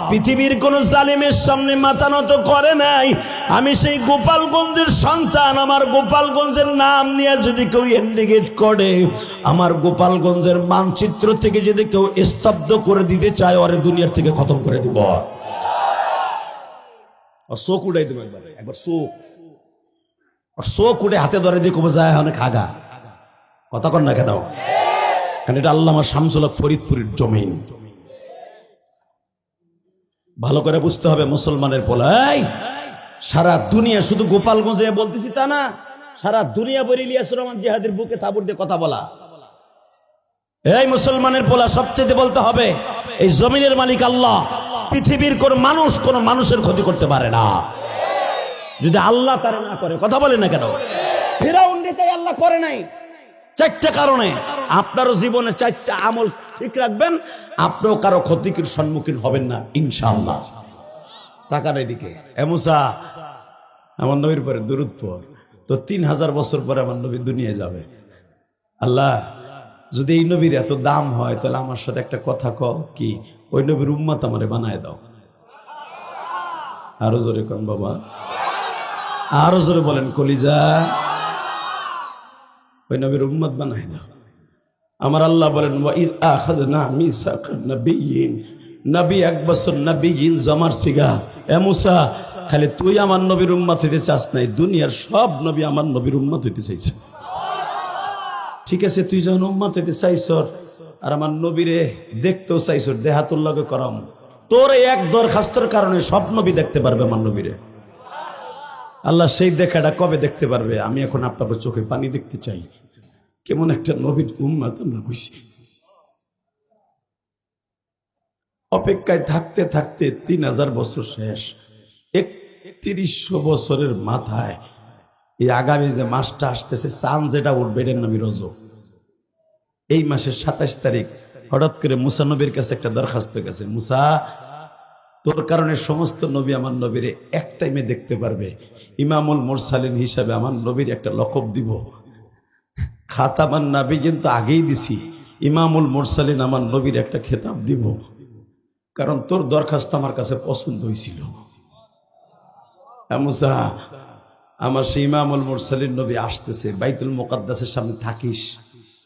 পৃথিবীর কোন জালিমের সামনে মাথা নত করে নাই। আমি সেই গোপালগঞ্জের সন্তান, আমার গোপালগঞ্জের নাম নিয়ে যদি কেউ ইন্ডিকেট করে, আমার গোপালগঞ্জের মানচিত্র থেকে যদি কেউ স্তব্ধ করে দিতে চায়, ওরে দুনিয়ার থেকে খতম করে দিব। চোখ উড়াই দেবো একবার চোখ উঠে হাতে ধরে দিয়ে কবে যায় অনেক আগা। কথা কর না কেন? কারণ এটা আল্লামা শামসুল হক ফরিদপুরের জমিন। ভালো করে বুঝতে হবে মুসলমানের পোলাই, সারা দুনিয়া শুধু গোপালগঞ্জে বলতেছি তা না, সারা দুনিয়া বলে ইলিয়াস রহমান জিহাদের বুকে তাবুর দিয়ে কথা বলা। এই মুসলমানের পোলা সবচেয়ে বলতে হবে, এই জমিনের মালিক আল্লাহ। পৃথিবীর কোন মানুষের ক্ষতি করতে পারে না যদি আল্লাহ তারে না করে। কথা বলে না কেন? ফিরাউনটাই আল্লাহ করে নাই চারটা কারণে। আপনারও জীবনে চারটা আমল ঠিক রাখবেন, আপনিও কারো ক্ষতির সম্মুখীন হবেন না ইনশাআল্লাহ। টাকার এদিকে এ মুসা, আমার নবীর পরে দুরূদ পড়, তো 3000 বছর পরে আমার নবী দুনিয়ায় যাবে। আল্লাহ যদি এই নবীর এত দাম হয় তাহলে আমার সাথে একটা কথা কও, কি ওই নবীর উম্মত আমারে বানায় দাও। আরো জোরে কন বাবা, আরো জোরে বলেন কলিজা, ওই নবীর উম্মত বানায় দাও। আমার আল্লাহ বলেন ওয়াইদ আখাযনা মিসাকান নাবিয়িন, নবী 1 বছর নবীগিন জমার সিগা। এ মুসা, খালি তুই আমার নবীর উম্মত হইতে চাস নাই, দুনিয়ার সব নবী আমার নবীর উম্মত হইতে চাইছে। ঠিক আছে, তুই যখন উম্মত হইতে চাইছ আর আমার নবীরে দেখতেও চাইছ, দেহাতুর লগে করাম, তোর এক দরখাস্তর কারণে সব নবী দেখতে পারবে আমার নবীরে। আল্লাহ সেই দেখাটা কবে দেখতে পারবে? আমি এখন আপনার চোখে পানি দেখতে চাই, কেমন একটা নবীর উম্মত আমরা কইছি। অপেক্ষায় থাকতে থাকতে 3000 বছর শেষ, 3100 বছরের মাথায় এই আগামী যে মাসটা আসতেছে, চাঁদ যেটা উঠবে এর নামই রজব। এই মাসের 27 তারিখ হঠাৎ করে মুসা নবীর কাছে একটা দরখাস্ত গেছে, মুসা তোর কারণে সমস্ত নবী আমার নবীরে এক টাইমে দেখতে পারবে, ইমামুল মুরসালিন হিসাবে আমার নবীর একটা লকব দিব। খাতামান নবী কিন্তু আগেই দিছি, ইমামুল মুরসালিন আমার নবীর একটা খেতাব দিব, কারণ তোর দরখাস্ত আমার কাছে পছন্দ হয়েছিল। মুসা, আমার সেই ইমামুল মুরসালিন নবী আসতেছে, বাইতুল মুকাদ্দাসের সামনে থাকিস,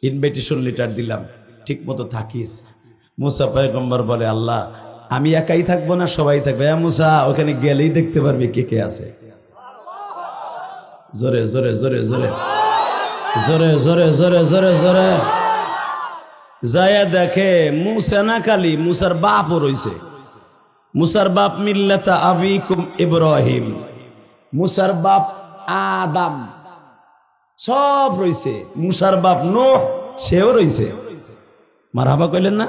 ইনভাইটেশন লেটার দিলাম, ঠিক মতো থাকিস। মুসা পয়গম্বর বলে, আল্লাহ আমি একাই থাকবো না সবাই থাকবে? মুসা, ওখানে গেলেই দেখতে পারবি কে কে আছে। জোরে জোরে জোরে জোরে জোরে জোরে জোরে জোরে জোরে যায়া দেখে মুসা না খালি মুসার বাপও রইছে। মুসার বাপ মিল্লাতা আবিকুম ইব্রাহিম, মুসার বাপ আদম, সব রইছে। মুসার বাপ নূহ, সেও রইছে। মারহাবা কইলেন না?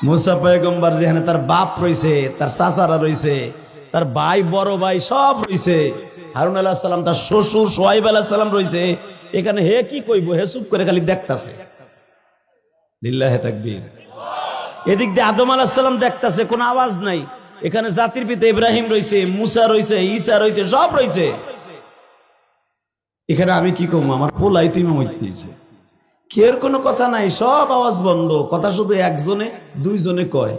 মুসা পয়গম্বর যেখানে তার বাপ রইছে, তার চাচারা রইছে, তার ভাই বড় ভাই সব রইছে, হারুন আলাইহিস সালাম তার শ্বশুর শুআইব আলাইহিস সালাম রইছে, এখানে হে কি কইব? হে চুপ করে খালি দেখতাছে। লিল্লাহি তাকবীর। এদিক দিয়ে আদম আলাইহিস সালাম দেখতাছে, কোনো আওয়াজ নাই। এখানে জাতির পিতা ইব্রাহিম রইছে, মুসা রইছে, ঈসা রইছে, সব রইছে। এখানে আমি কি কম? আমার পোলাই তুমি মইতেছে, কের কোনো কথা নাই, সব আওয়াজ বন্ধ। কথা শুধু একজনে দুইজনে কয়,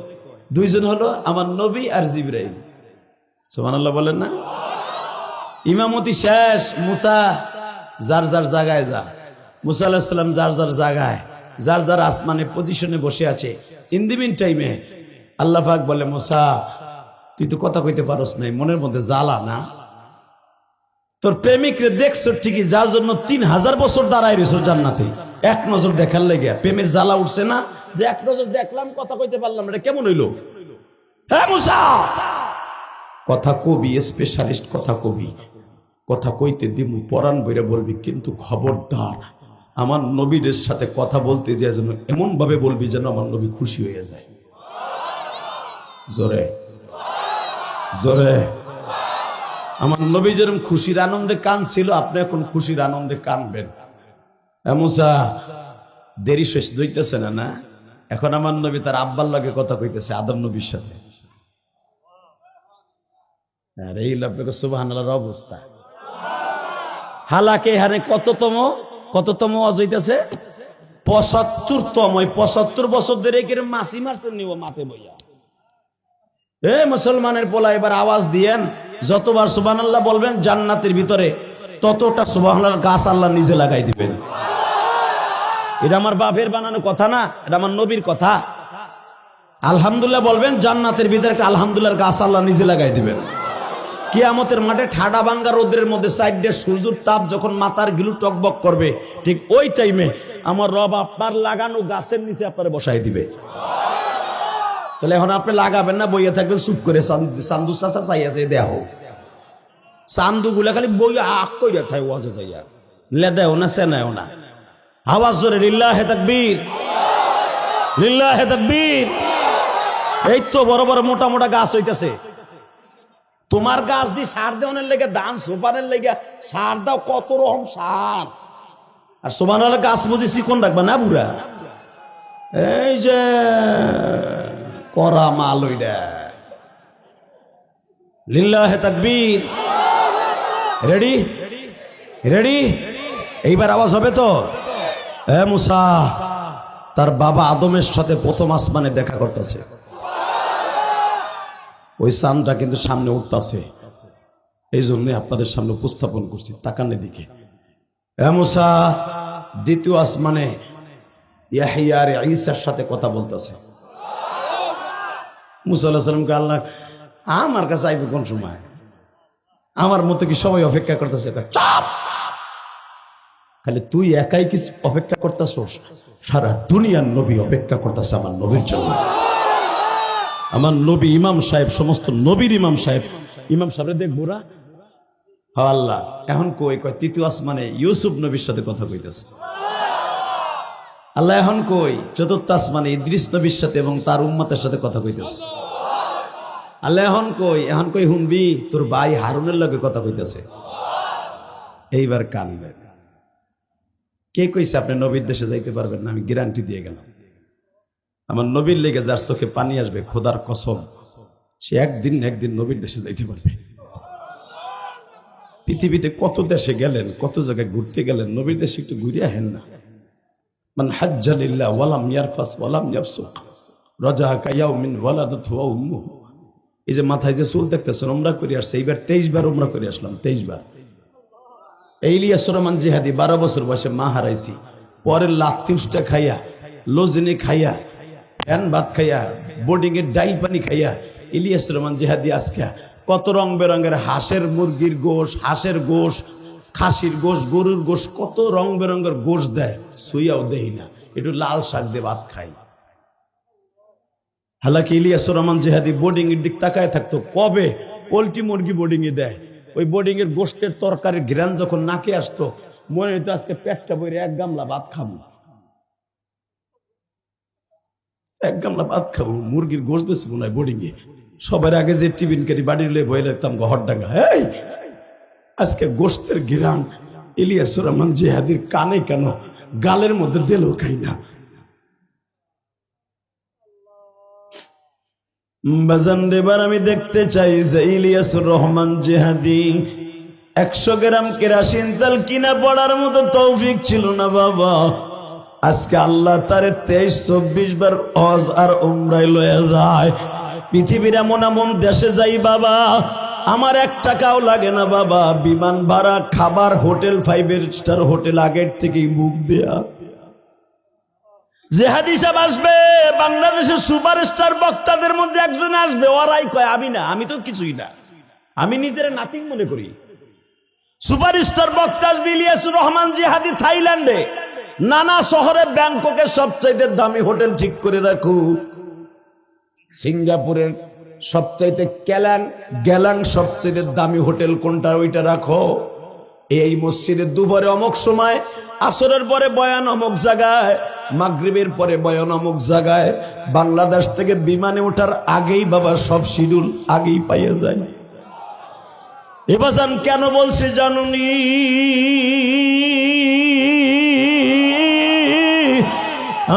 দুইজন হলো আমার নবী আর জিবরাইল। সুবহানাল্লাহ বলেন না? ইমামতি শেষ, মুসা যার যার জায়গায় যা। মুসা আলাইহিস সালাম যার যার জায়গায়, যার যার আসমানে পজিশনে বসে আছে। ইন দি মিন টাইমে আল্লাহ পাক বলে, মুসা তুই তো কথা কইতে পারস নাই, মনের মধ্যে জ্বালা না? তোর প্রেমিক রে দেখছো ঠিকই, যার জন্য 3000 বছর দাঁড়ায় রয়েছে জান্নাতে, এক নজর দেখার লেগে প্রেমের জ্বালা উঠছে না? যে এক নজর দেখলাম, কথা কইতে পারলাম, এটা কেমন হইলো? হ্যাঁ মুসা, কথা কবি, স্পেশালিস্ট কথা কবি, কথা কইতে দিমু, পরাণ বইরা বলবি, কিন্তু খবরদার আমার নবীর সাথে কথা বলতে যে যেন এমন ভাবে বলবি যেন আমার নবী খুশি হয়ে যায়। জোরে জোরে। আমার নবী যেরকম খুশির আনন্দে কাঁদছিল, আপনি এখন খুশির আনন্দে কাঁদবেন। মুসা দেরি শেষ হইতেছে না? না, এখন আমার নবী তার আব্বার লগে কথা কইতেছে, আদম নবীর সাথে। আরে এই আপনাকে সুবহানাল্লাহর অবস্থা। হালাকে হারে কততম ওয়াজ হইতেছে? 75তম। 75 বছর ধরে কি মাসি মারছেন নিব মাথে বইয়া। এ মুসলমানের পোলা, এবার আওয়াজ দিয়েন, যতবার সুবহানাল্লাহ বলবেন জান্নাতের ভিতরে ততটা সুবহানাল্লাহর গাছ আল্লাহ নিজে লাগাই দিবেন। এটা আমার বাপের বানানো কথা না, এটা আমার নবীর কথা। আলহামদুলিল্লাহ বলবেন, জান্নাতের ভিতরে একটা আলহামদুলিল্লাহর গাছ আল্লাহ নিজে লাগাই দিবেন। কিয়ামতের মাঠে ঠাডা ভাঙ্গা রোদের মধ্যে সাইডে সূর্যের তাপ যখন মাথার গিলু টকবক করবে, ঠিক ওই টাইমে আমার রব আপনার লাগানো গাছের নিচে আপনার বসাই দিবে। তাহলে এখন আপনি লাগাবেন না, বইয়া থাকবেন চুপ করে, চান্দু চাষা চাইয়াছে দেহ চান্দু গুলা খালি বইয়া আখ কইরা থাই ওয়াজে যাইয়া লেদেও না সেনাও না। আওয়াজ জোরে লিল্লাহে তাকবীর, লিল্লাহে তাকবীর। এই তো বড় বড় মোটা মোটা গাছ হইতেছে, তোমার গাছ দিয়ে সার দেওয়ানের লেগে ধান সোপানের লেগে সার দাও, কত রকম সার। আর সোপানের গাছ বুঝি চিকন রাখবা না বুড়া, এই যে করা মাল ওইটা। লিল্লাহে তাকবীর। রেডি রেডি, এইবার আওয়াজ হবে তো। এ মুসা তার বাবা আদমের সাথে প্রথম আসমানে দেখা করতেছে, ওই চাঁদটা কিন্তু সামনে উঠতেছে, এই জন্য আপনাদের সামনে উপস্থাপন করছি, তাকান দিকে। এ মুসা দ্বিতীয় আসমানে ইয়াহইয়া আর ঈসার সাথে কথা বলতেছে। মুসা আলাইহিস সালামকে আল্লাহ আমার কাছে আইবে কোন সময়, আমার মতো কি সবাই অপেক্ষা করতেছে? চাপ, খালি তুই একাই কি অপেক্ষা করতেছস? সারা দুনিয়ার নবী অপেক্ষা করতেছে আমার নবীর জন্য। আমার নবী ইমাম সাহেব, সমস্ত নবীর ইমাম সাহেব, ইমাম সাহেব দেখবো না। আল্লাহ এখন কই তৃতীয় আসমানে ইউসুফ নবীর সাথে কথা কইতেছে। আল্লাহ এখন কই চতুর্থ আসমানে ইদ্রিস নবীর সাথে এবং তার উম্মতের সাথে কথা কইতেছে। আল্লাহ এখন কই হুনবি তোর ভাই হারুনের লগে কথা কইতেছে। এইবার কানবে। কে কইছে আপনি নবীর দেশে যাইতে পারবেন না? আমি গ্যারান্টি দিয়ে গেলাম, আমার নবীর লেগে যার চোখে পানি আসবে, খোদার কসম, সে একদিন নবীর দেশে যাইতে পারবে। পৃথিবীতে কত দেশে গেলেন, কত জায়গায় ঘুরতে গেলেন, নবীর দেশে একটু ঘুরে আহেন না। মান হাজ্জা লিল্লাহ ওয়ালাম ইয়ারফাস ওয়ালাম ইয়াফসুক রাজাকা ইয়াউমিন ওয়ালাদাতহু উম্মুহু। এই যে মাথায় যে চুল দেখতেছেন, উমরা করে আসছে, এইবার 23 বার উমরা করে আসলাম, 23 বার। এই ইলিয়াস রহমান জিহাদি 12 বছর বয়সে মা হারাইছি, পরে লাত্তিউসটা খাইয়া, লজনি খাইয়া, ফ্যান ভাত খাইয়া, বোর্ডিং এর ডাইল পানি খাইয়া ইলিয়াস রহমান জিহাদি আজকে কত রং বেরঙের হাঁসের মুরগির গোশ, হাঁসের গোশ, খাসির গোশ, গরুর গোশ, কত রং বেরঙের গোশ দেয়, সুইয়াও দেই না, একটু লাল শাক দিয়ে ভাত খাই। হালাকি ইলিয়াস রহমান জিহাদি বোর্ডিং এর দিক তাকায় থাকতো, কবে পোল্ট্রি মুরগি বোর্ডিং এ দেয়, ওই বোর্ডিং এর গোষ্ঠের তরকারির ঘ্রাণ যখন নাকে আসতো, মনে হইতো আজকে পেটটা বইরে এক গামলা ভাত খাবো, এক গামলা ভাত খাবো। মুরগির গোশ দিয়েছে মনে হয় বোর্ডিং এ। সবার আগে যে টিফিন কারি বাড়ির লে বয়ে লাগতাম ঘরডাঙ্গা, এই আজকে গোষ্ঠের ঘ্রাণ ইলিয়াস রহমান জিহাদির কানে কেন, গালের মধ্যে দিলেও খাই না। বাজান এবার আমি দেখতে চাই যে ইলিয়াস রহমান জিহাদি 100 গ্রাম কেরাসিন তেল কিনা পড়ার মতো তৌফিক ছিল না বাবা। আজকে আল্লাহ তারে 23-24 বার হজ আর উমরায় লয়ে যায়। পৃথিবীর এমন এমন দেশে যাই বাবা, আমার 1 টাকাও লাগে না বাবা, বিমান ভাড়া, খাবার, হোটেল 5 স্টার হোটেল আগের থেকেই বুক দেয়া। জিহাদি সাহেব আসবে, বাংলাদেশের সুপারস্টার বক্তাদের মধ্যে একজন আসবে, ওরাই কয় আমি না, আমি তো কিছুই না, আমি নিজের নাথিং মনে করি। সুপারস্টার বক্তা ইলিয়াস রহমান জিহাদি থাইল্যান্ডে নানা শহরে, ব্যাংককে সবচাইতে দামি হোটেল ঠিক করে রাখু, সিঙ্গাপুরের সবচাইতে গ্যালাং সবচাইতে দামি হোটেল কোনটা ওইটা রাখো। এই মসজিদে দুপুরে অমুক সময়, আসরের পরে বয়ান অমুক জায়গায়, মাগরিবের পরে বয়ান অমুক জায়গায়। বাংলাদেশ থেকে বিমানে ওঠার আগেই বাবা সব শিডিউল আগেই পাইয়া যায়। এবার কেন বলছি জানুনি?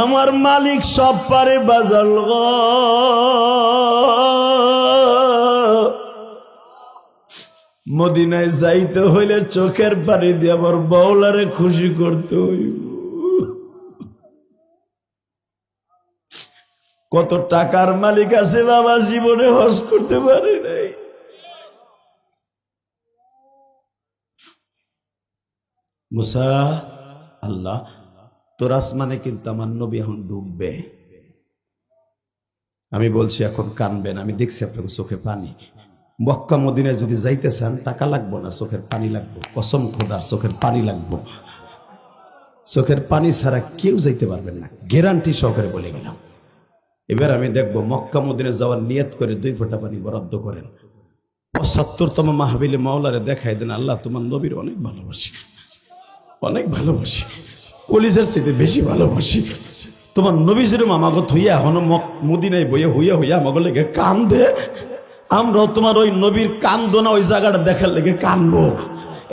আমার মালিক সব পারে বাজাল গো। মদিনায় যাইতে হইলে চোখের পানি দিয়ে আমার বাউলারে খুশি করতে হইব। কত টাকার মালিক আছে বাবা, জীবনে হজ করতে পারে নাই। মুসা, আল্লাহ তোর আসমানে কিন্তু আমার নবী এখন ডুববে। আমি বলছি এখন কানবেন, আমি দেখছি আপনাকে চোখে পানি। মক্কা মদিনায় যদি যাইতে চান টাকা লাগবো না, চোখের পানি লাগবো, কসম খোদার চোখের পানি লাগবো। চোখের পানি ছাড়া কেউ যাইতে পারবেন না, গ্যারান্টি সহকারে বলে গেলাম। এবার আমি দেখবো মক্কা মদিনায় যাওয়ার নিয়ত করে 2 ফোঁটা পানি বরাদ্দ করেন, 75তম মাহফিলে মাওলারে দেখাই দেন, আল্লাহ তোমার নবীর অনেক ভালোবাসি, অনেক ভালোবাসি, কলিজার চাইতে বেশি ভালোবাসি। তোমার নবীজির আমাকে থইয়া এখন মদিনায় বইয়া হইয়া হইয়া আমাকে লেগে কান্দে, আমরাও তোমার ওই নবীর কান্দো না ওই জায়গাটা দেখার লেগে কান্দবো।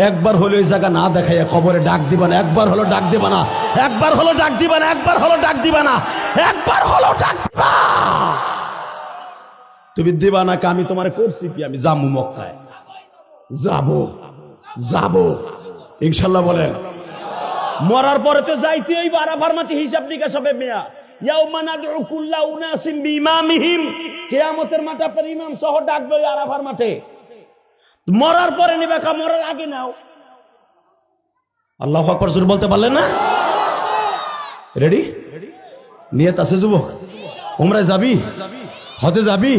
একবার হলে ওই জায়গা না দেখাইয়া কবরে ডাক দিবা না, একবার হলো ডাক দিবা না, একবার হলো ডাক দিবা না, একবার হলো ডাক দিবা না, একবার হলো ডাক দিবা। তুমি দিবা না, আমি তোমার করছি কি? আমি যাবো মক্কায়, যাবো যাবো ইনশাল্লাহ বলেন। মরার পরে তো যাইতে ওই আরাফার মাটি হিসাব নিকাশ হবে মিয়া। ইয়াউমা নাদউ কুল্লা উনাসিম বিইমামিহিম, কিয়ামতের মাঠে আপনার ইমাম সহ ডাকবে ওই আরাফার মাঠে। মরার পরে নিবে কা, মরার আগে নাও। আল্লাহু আকবার জোরে বলতে পারলেন না? রেডি? নিয়ত আছে যুবক? উমরায় যাবি, হজে যাবি,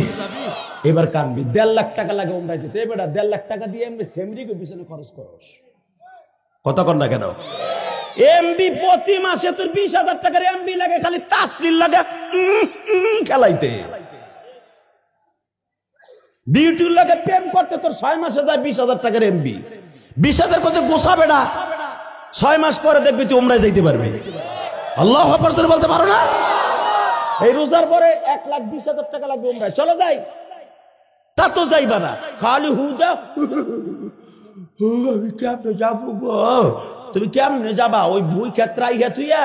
এবার কানবি। 1.5 লাখ টাকা লাগে উমরায় যেতে। এবার 1.5 লাখ টাকা দিয়ে এমনি সেমরিকে পিছনে খরচ করস, কথা কন না কেন? এমবি প্রতি মাসে তোর 20,000 টাকার এমবি লাগে, খালি তাসলিল লাগে খেলাইতে। ডিউটির লাগে প্রেম করতে তোর 6 মাসে যায় 20,000 টাকার এমবি। 20,000 করতে গোছাবে না, 6 মাস পরে দেখবি তুই উমরায় যাইতে পারবি। আল্লাহু আকবার বলতে পারো না? এই রোজার পরে 1,20,000 টাকা লাগবে উমরায়, চলো যাই। তা তো যাইবা না, খালি হুদা আমি কেমনে যাবো গো? তুমি কেমনে যাবা? ওই ভুই ক্ষেত্রাই হেতুইয়া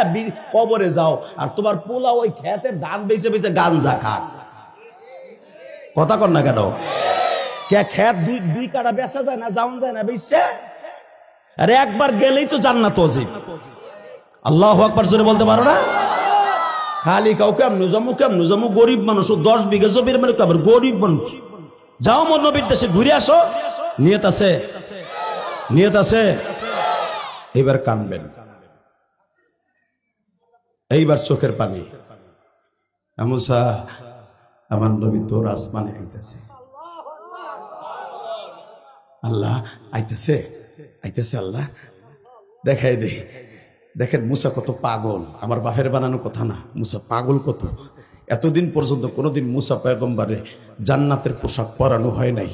কবরে যাও, আর তোমার পোলা ওই খেতে ধান বেচে বেচে গাঞ্জা খা। কথা কর না কেন? কে খেত দুই কাটা বেচা যায় না, যাওন যায় না বেচছে? আরে একবার গেলেই তো জান্নাত ওয়াজিব। আল্লাহু আকবার জোরে বলতে পারো না? খালি কাউ কেমনে যাবো, গরিব মানুষ, 10 বিঘা জমির মানে আবার গরিব মানুষ। যাও মোর নবীর দেশে ঘুরে আসো, নিয়ত আছে, নিয়ত আছে। এইবার কানবেন, এইবার চোখের পানি। মুসা, আমার নবী তোর আসমানে আইতেছে। আল্লাহ আইতেছে, আইতেছে আল্লাহ দেখাই দে। দেখেন মুসা কত পাগল, আমার বাপের বানানো কথা না। মুসা পাগল কত। এতদিন পর্যন্ত কোনোদিন মুসা পয়গম্বরে জান্নাতের পোশাক পরানো হয় নাই।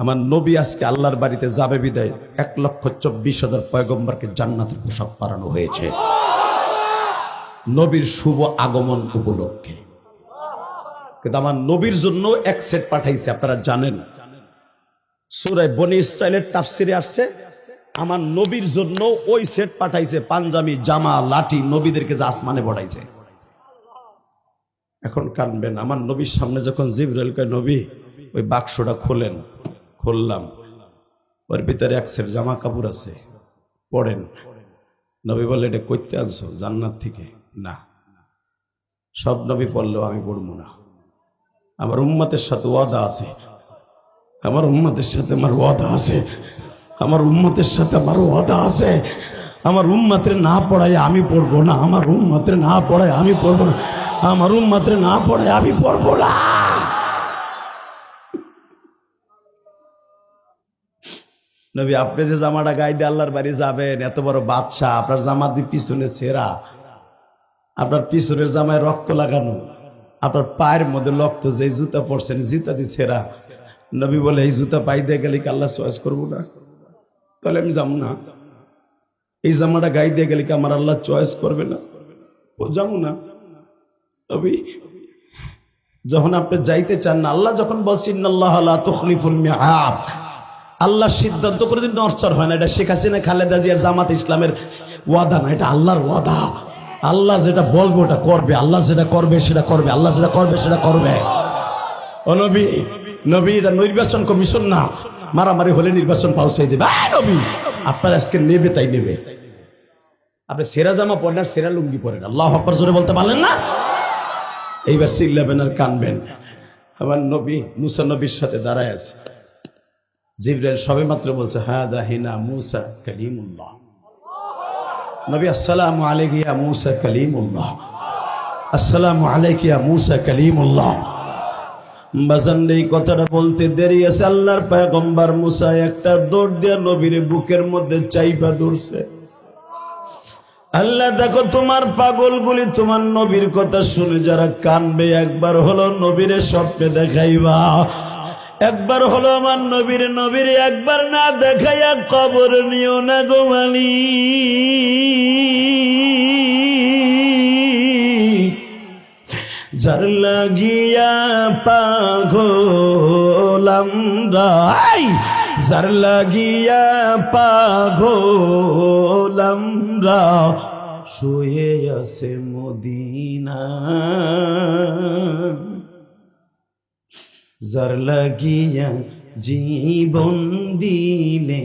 আমার নবী আজকে আল্লাহর বাড়িতে যাবে বিদায় 1,24,000 পয়গম্বরকে জান্নাতের পোশাক পরানো হয়েছে নবীর শুভ আগমন উপলক্ষে। কিন্তু আমার নবীর জন্য এক সেট পাঠাইছে, আপনারা জানেন। সূরা বনী ইসরাইলের তাফসিরে আসছে, আমার নবীর জন্য ওই সেট পাঠাইছে, পাঞ্জাবি, জামা, লাঠি, নবীদেরকে যে আসমানে বড়াইছে। এখন কানবেন, আমার নবীর সামনে যখন জিবরাইল কয় নবী ওই বাক্সটা খোলেন, খুললাম, ওর ভিতরে এক সেট জামা কাপড় আছে, পড়েন। নবী বলে এটা কইতে আনছো? জান্নাত থেকে। না, সব নবী পড়লেও আমি পড়বো না। আমার উম্মতের সাথে ওয়াদা আছে, আমার উম্মতের সাথে আমার ওয়াদা আছে, আমার উম্মতের সাথে আমার ওয়াদা আছে। আমার উম্মতের না পড়ায় আমি পড়বো না, আমার উম্মতের না পড়ায় আমি পড়বো না, আমার উম্মতের না পড়ায় আমি পড়বো না। নবী, আপনি যে জামাটা গায়ে দিয়ে আল্লাহর বাড়ি যাবেন, এত বড় বাদশাহ, আপনার জামা দিয়ে পিছনে ছেঁড়া, আপনার পিছনের জামায় রক্ত লাগানো, আপনার পায়ের মধ্যে রক্ত, যে জুতা পরছেন জুতা দিয়ে ছেঁড়া। নবী বলে এই জুতা পাই দিয়ে গেলে কি আল্লাহ চয়েস করবো না? তাহলে আমি যাবো না। এই জামাটা গায়ে দিয়ে গেলে কি আমার আল্লাহ চয়েস করবে না? যাবো না। নবী, যখন আপনি যাইতে চান না, আল্লাহ যখন বলছেন ইন্নাল্লাহা লা তুখলিফুল মিআদ, আল্লাহ সিদ্ধান্ত করে দিন, নড়চড় হয় না। এটা শেখ হাসিনা, খালেদা জিয়ার, জামাত ইসলামের ওয়াদা না, এটা আল্লাহর ওয়াদা। আল্লাহ যেটা বলবে ওটা করবে, আল্লাহ যেটা করবে সেটা করবে, আল্লাহ যেটা করবে সেটা করবে। ও নবী, নবী এটা নির্বাচন কমিশন না, মারামারি হলে নির্বাচন পাউসাই দেবে। নবী আপনার আজকে নেবে তাই নেবে। আপনি সেরা জামা পরেন আর সেরা লুঙ্গি পরেন, আল্লাহু আকবার জোরে বলতে পারলেন না? এইবার চিল্লাবেন আর কানবেন। আমার নবী মুসা নবীর সাথে দাঁড়ায় আছে, জিবরাইল সবে মাত্র বলছে হাদা হিনা মুসা কালিমুল্লাহ। নবী আসসালামু আলাইকা ইয়া মুসা কালিমুল্লাহ, আসসালামু আলাইকা ইয়া মুসা কালিমুল্লাহ। বাজান এই কথাটা বলতে দেরি আছে, আল্লাহর পয়গম্বর মুসা একটা দৌড় দিয়ে নবীর বুকের মধ্যে চাইপা ধরছে। আল্লাহ দেখো তোমার পাগলগুলি তোমার নবীর কথা শুনে যারা কানবে, একবার হলো নবীরে স্বপ্নে দেখাইবা, একবার হলো আমার নবীর নবীর একবার না দেখাইয়া কবর নিও না গো মালিক। যার লাগিয়া পাগল আমরা, যার লাগিয়া পাগল আমরা, শুয়ে আছে মদিনা। যার লাগিয়া জীবন দিলে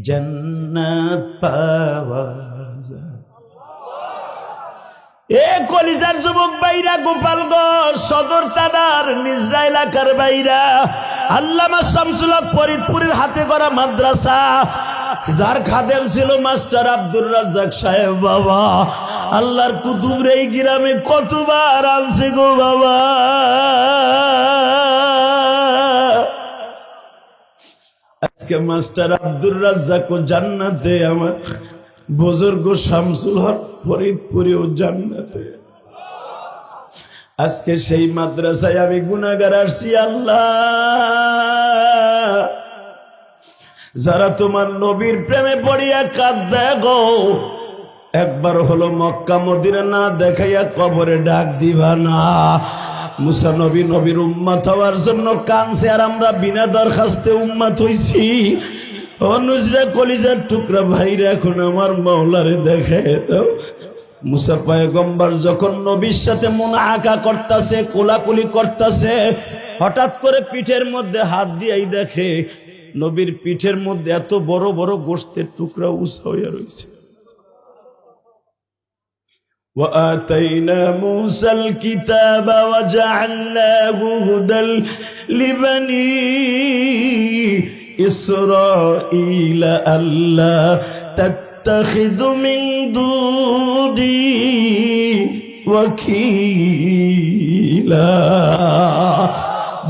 জান্নাত পাওয়া যায়। এ কলিজার যুবক বাইরা, গোপালগঞ্জ সদর থানার নিজরা এলাকার বাইরা, আল্লামা শামসুল হক ফরিদপুরের হাতে করা মাদ্রাসা, যার খাদেম ছিল মাস্টার আব্দুর রাজ্জাক সাহেব বাবা। আল্লাহর কুতুব রে এই গ্রামে কতবার আনছে গো বাবা। আজকে মাস্টার আব্দুর রাজ্জাক ও জান্নাতে, আমার বুজুর্গ শামসুল হক ফরিদপুরে ও জান্নাতে। আজকে সেই মাদ্রাসায় আমি গুনাহগার আসছি আল্লাহ। যারা তোমার নবীর প্রেমে পড়িয়া কাঁদবে গো, একবার হলো মক্কা মদিনা না দেখাইয়া কবরে ডাক দিবা না। মুসা নবী নবীর উম্মত হওয়ার জন্য কাঁদছে, আর আমরা বিনা দরখাস্তে উম্মত হইছি। ও নুজরা কলিজার টুকরা ভাইরা, এখন আমার মাওলারে দেখায় দাও। মুসা পয়গম্বর যখন নবীর সাথে মুনাআকা করতেছে, কোলাকুলি করতেছে, হঠাৎ করে পিঠের মধ্যে হাত দিয়েই দেখে নবীর পিঠের মধ্যে এত বড় বড় গোশতের টুকরা উঁচা হইয়া রয়েছে। وآتينا موسى الكتاب وجعلناه هدى لبني إسرائيل ألا تتخذ من دوني وكيلا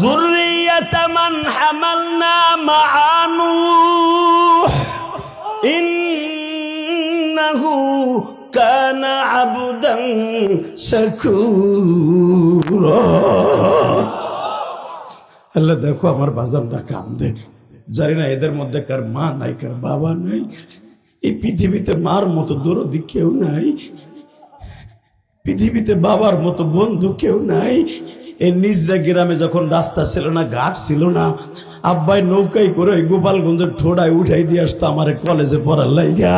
ذرية من حملنا مع نوح إنه كان عبدا شكورا। আল্লাহ দেখো আমার বাজানরা কান্দে, জানি না এদের মধ্যে কার মা নাই, কার বাবা নাই। এই পৃথিবীতে মার মতো দরদি কেউ নাই, পৃথিবীতে বাবার মতো বন্ধু কেউ নাই। এই নিজরা গ্রামে যখন রাস্তা ছিল না, ঘাট ছিল না, আব্বাই নৌকায় করে গোপালগঞ্জের ঠোড়ায় উঠাই দিয়ে আসতো আমার কলেজে পড়ার লাইগা।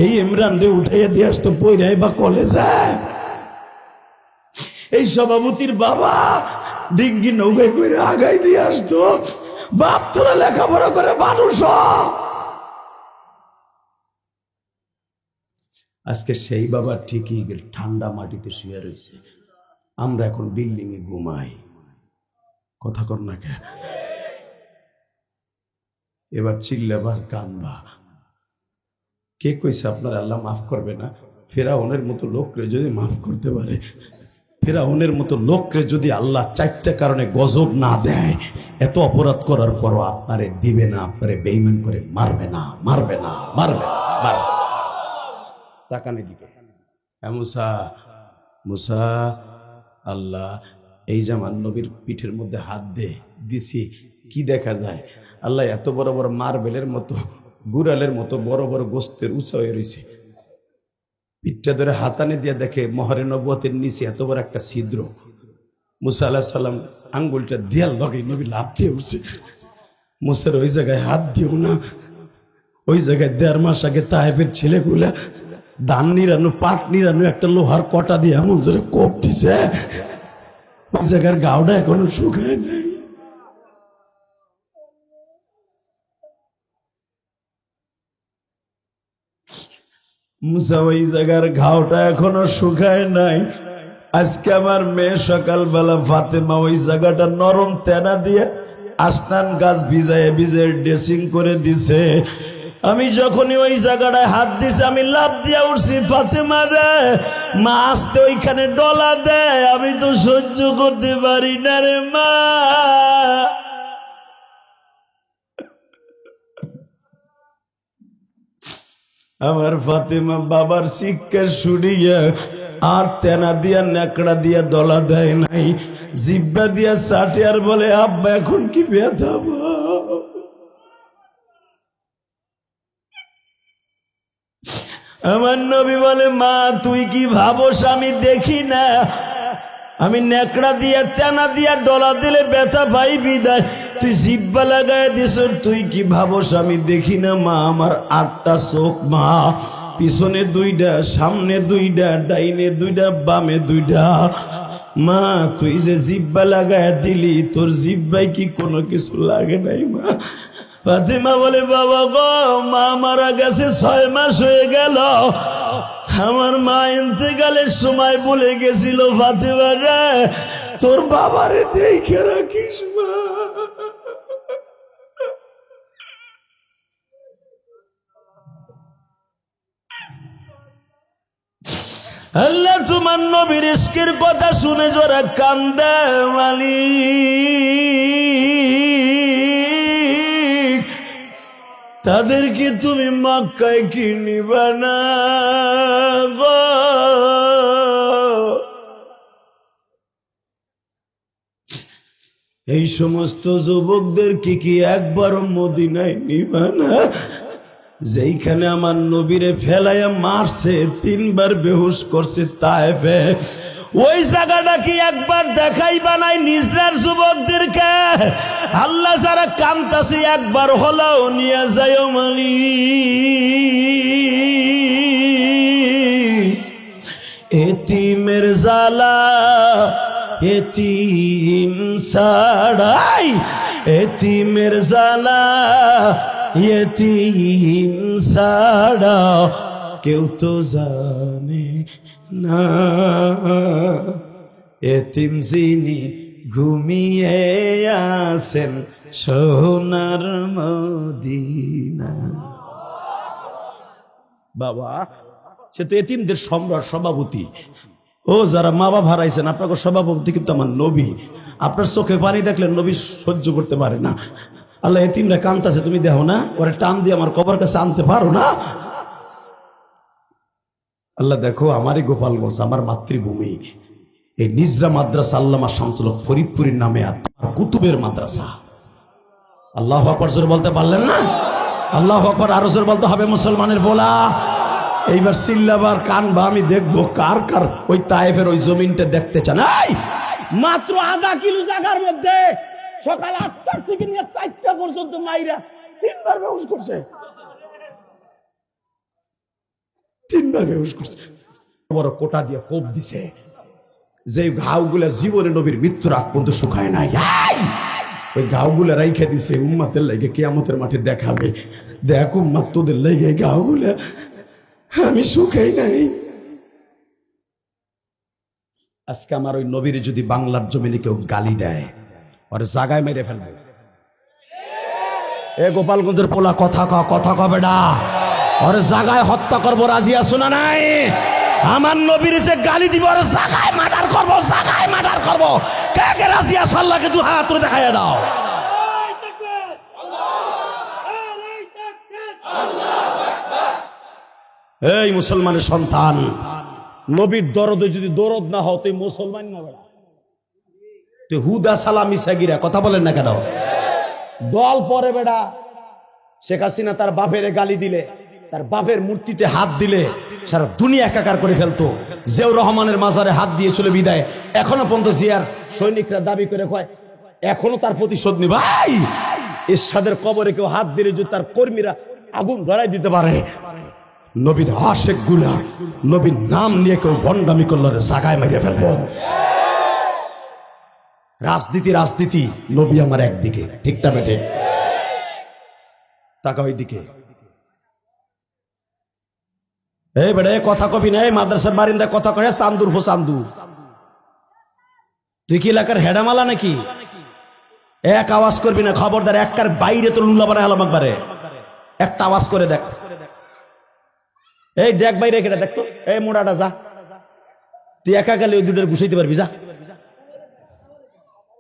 এই ইমরান রে উঠাইয়া দিয়ে আসতো পইরাই বা কলেজে। এই সভাপতির বাবা ডিঙ্গি নৌকায় করে আগাই দিয়ে আসতো, বাপ তোরা লেখাপড়া করে মানুষ। আজকে সেই বাবা ঠিকই ঠান্ডা মাটিতে শুয়ে রয়েছে, আমরা এখন বিল্ডিং এ ঘুমাই। কথা কর না কেন? এবার চিল্লাবার কানবা। কে কইছে আপনার আল্লাহ মাফ করবে না? ফেরাউনের মতো লোককে যদি মাফ করতে পারে, ফেরাউনের মতো লোককে যদি আল্লাহ চারটা কারণে গজব না দেয়, এত অপরাধ করার পরও আপনারে দিবে না, আপনারে বেঈমান করে মারবে না, মারবে না, মারবে না, মারবে না। তাকানে দিকে মুসা, মুসা আল্লাহ এই জামান নবীর পিঠের মধ্যে হাত দিছি, কি দেখা যায়? আল্লাহ এত বড় বড় মার্বেলের মতো, গুড়ালের মতো বড় বড় গোস্তের উঁচা হয়ে রয়েছে। পিঠটা ধরে হাতানে দিয়ে দেখে মহরে নবুয়তের নিচে এত বড় একটা ছিদ্র। মুসা আলাইহিস সালাম আঙ্গুলটা দেয়াল লগে নবী লাফ দিয়ে উঠছে। মুসার ওই জায়গায় হাত দিও না, ওই জায়গায় 1.5 মাস আগে তায়েফের ছেলেগুলা ধান নিরানো, পাট নিরানো একটা লোহার কটা দিয়ে এমন জোরে কোপ দিছে, ওই জায়গার গাওটা এখনো শুকায় নাই। মুসা ওই জায়গার ঘাওটা এখনো শুকায় নাই। আজকে আমার মেয়ে সকালবেলা ফাতেমা ওই জায়গাটা নরম তেনা দিয়ে আসনান গাছ ভিজায় ভিজায় ড্রেসিং করে দিছে। আমি যখনই ওই জায়গাটায় হাত দিছি আমি লাফ দিয়া উঠছি, ফাতেমা রে মা আসতে ওইখানে ডলা দেয়, আমি তো সহ্য করতে পারি না রে মা। আমার ফাতেমা বাবার শিক্ষা শুনিয়া আর তেনা দিয়া নেকড়া দিয়া দলা দেয় নাই, জিব্বা দিয়া চাটে আর বলে আব্বা এখন কি ব্যথা। আমার নবী বলে মা তুই কি ভাবস আমি দেখি না? আমি নেকড়া দিয়া তেনা দিয়া ডলা দিলে ব্যথা পাই বিদায়, তুই জিব্বা লাগায় দিস। তুই কি ভাবস আমি দেখি না মা? আমার 8টা চোখ মা, পিছনে 2টা, সামনে 2টা, ডাইনে 2টা, বামে 2টা। মা তুই যে জিব্বা লাগায় দিলি, তোর জিব্বাই কি কোনো কিছু লাগে নাই মা? ফাতেমা বলে বাবা গো, মা মারা গেছে 6 মাস হয়ে গেল। আমার মা ইন্তেকালের সময় বলে গেছিল, ফাতেমা রে তোর বাবারে দেখে রাখিস মা। আল্লাহ তোমার নবীর ইশকের কথা শুনে যারা কান্দে মালিক, তাদেরকে তুমি মক্কায় কি নিবা না গো? এই সমস্ত যুবকদেরকে কি একবারও মদিনায় নিবা না? যেইখানে আমার নবীরে ফেলাইয়া মারছে, 3বার বেহুশ করছে তায়েফে, ওই জায়গাটা কি একবার দেখাই বানাই নিজরার যুবকদেরকে? আল্লাহ যারা কান্তাছে একবার হলেও নিয়ে যায় মালিক। এতিমের জালা এতিম ছাড়াই, এতিমের জালা এতিম ছাড়া কেউ তো জানে না। এতিম যিনি ঘুমিয়ে আছেন সোনার মদিনা। বাবা সে তো এতিমদের সম্রাট, সভাপতি। ও যারা মা বাবা হারাইছেন, আপনাকে সভাপতি কিন্তু আমার নবী। আপনার চোখে পানি দেখলে নবী সহ্য করতে পারে না। আল্লাহ এতিমরা কান্তাছে, তুমি দেখো না? ওরে টান দিয়ে আমার কবর কাছে আনতে পারো না? আল্লাহ দেখো আমারই গোপালগঞ্জ, আমার মাতৃভূমি, এই নিজরা মাদ্রাসা আল্লামা শামসুল হক ফরিদপুরের নামে আর কুতুবের মাদ্রাসা। আল্লাহু আকবার জোরে বলতে পারলেন না? আল্লাহু আকবার আরো জোরে বলতে হবে মুসলমানের বলা। এইবার চিল্লাবার কানবা, আমি দেখবো কার কার ওই তায়েফের ওই জমিনটা দেখতে চান। মাত্র আধা কিলো জায়গার মধ্যে সকাল 8টা থেকে নিয়ে 4টা পর্যন্ত মাইরা 3বার বেহুশ করছে, 3বার বেহুশ করছে। বড় কোটা দিয়ে কোপ দিছে, যে ঘাওগুলা জীবনে নবীর মৃত্যুর আগ পর্যন্ত শুকায় নাই। ওই ঘাওগুলা রাইখে দিছে উম্মতের লাগে, কিয়ামতের মাঠে দেখাবে, দেখ উম্মত তোদের লাগে ঘাওগুলা আমি শুকাই নাই। আজকে আমার ওই নবীর যদি বাংলার জমিনে কেউ গালি দেয়, ওরে জায়গায় মেরে ফেলবে। এ গোপালগঞ্জের পোলা কথা কবে না, ওরে জায়গায় হত্যা করবো, রাজি আছো না নাই? আমার নবীর যে গালি দিব, ওরে জায়গায় মার্ডার করবো, জায়গায় মার্ডার করবো। কে কে রাজি আছো? আল্লাহকে দু হাত তুলে দেখাইয়া দাও। এই মুসলমানের সন্তান, নবীর দরদে যদি দরদ না হও তুই মুসলমান না বেড়া, তুই হুদা সালামি সাগিরা। কথা বলেন না কেন? দল পরে বেড়া। শেখ হাসিনা তার বাপের গালি দিলে, তার বাপের মূর্তিতে হাত দিলে সারা দুনিয়া একাকার করে ফেলতো। জিয়াউর রহমানের মাজারে হাত দিয়ে চলে বিদায়। এখনো পর্যন্ত জিয়ার সৈনিকরা দাবি করে কয় এখনো তার প্রতিশোধ নি। ভাই এরশাদের কবরে কেউ হাত দিলে যদি তার কর্মীরা আগুন ধরাই দিতে পারে, নবীর আশেক গুলা নবীর নাম নিয়ে কেউ ভণ্ডামি করলে জাগায় মেরে ফেলবো। রাজনীতি নবী আমার একদিকে, ঠিকটা বেটে টাকা ওইদিকে। এই বেড়ে কথা কবি নাই, মাদ্রাসার বারিন্দা কথা কয়ে চান্দুর হো চান্দু। তুই কি এলাকার হেডামালা নাকি? এক আওয়াজ করবি না, খবরদার। একটার বাইরে তো লুলা বানায় আলাম একবারে। একটা আওয়াজ করে দেখ, এই দেখ বাইরে কেটে দেখতো, এই মোড়াটা যা, তুই একা গেলে ওই দুটোর ঘুষাইতে পারবি, যা।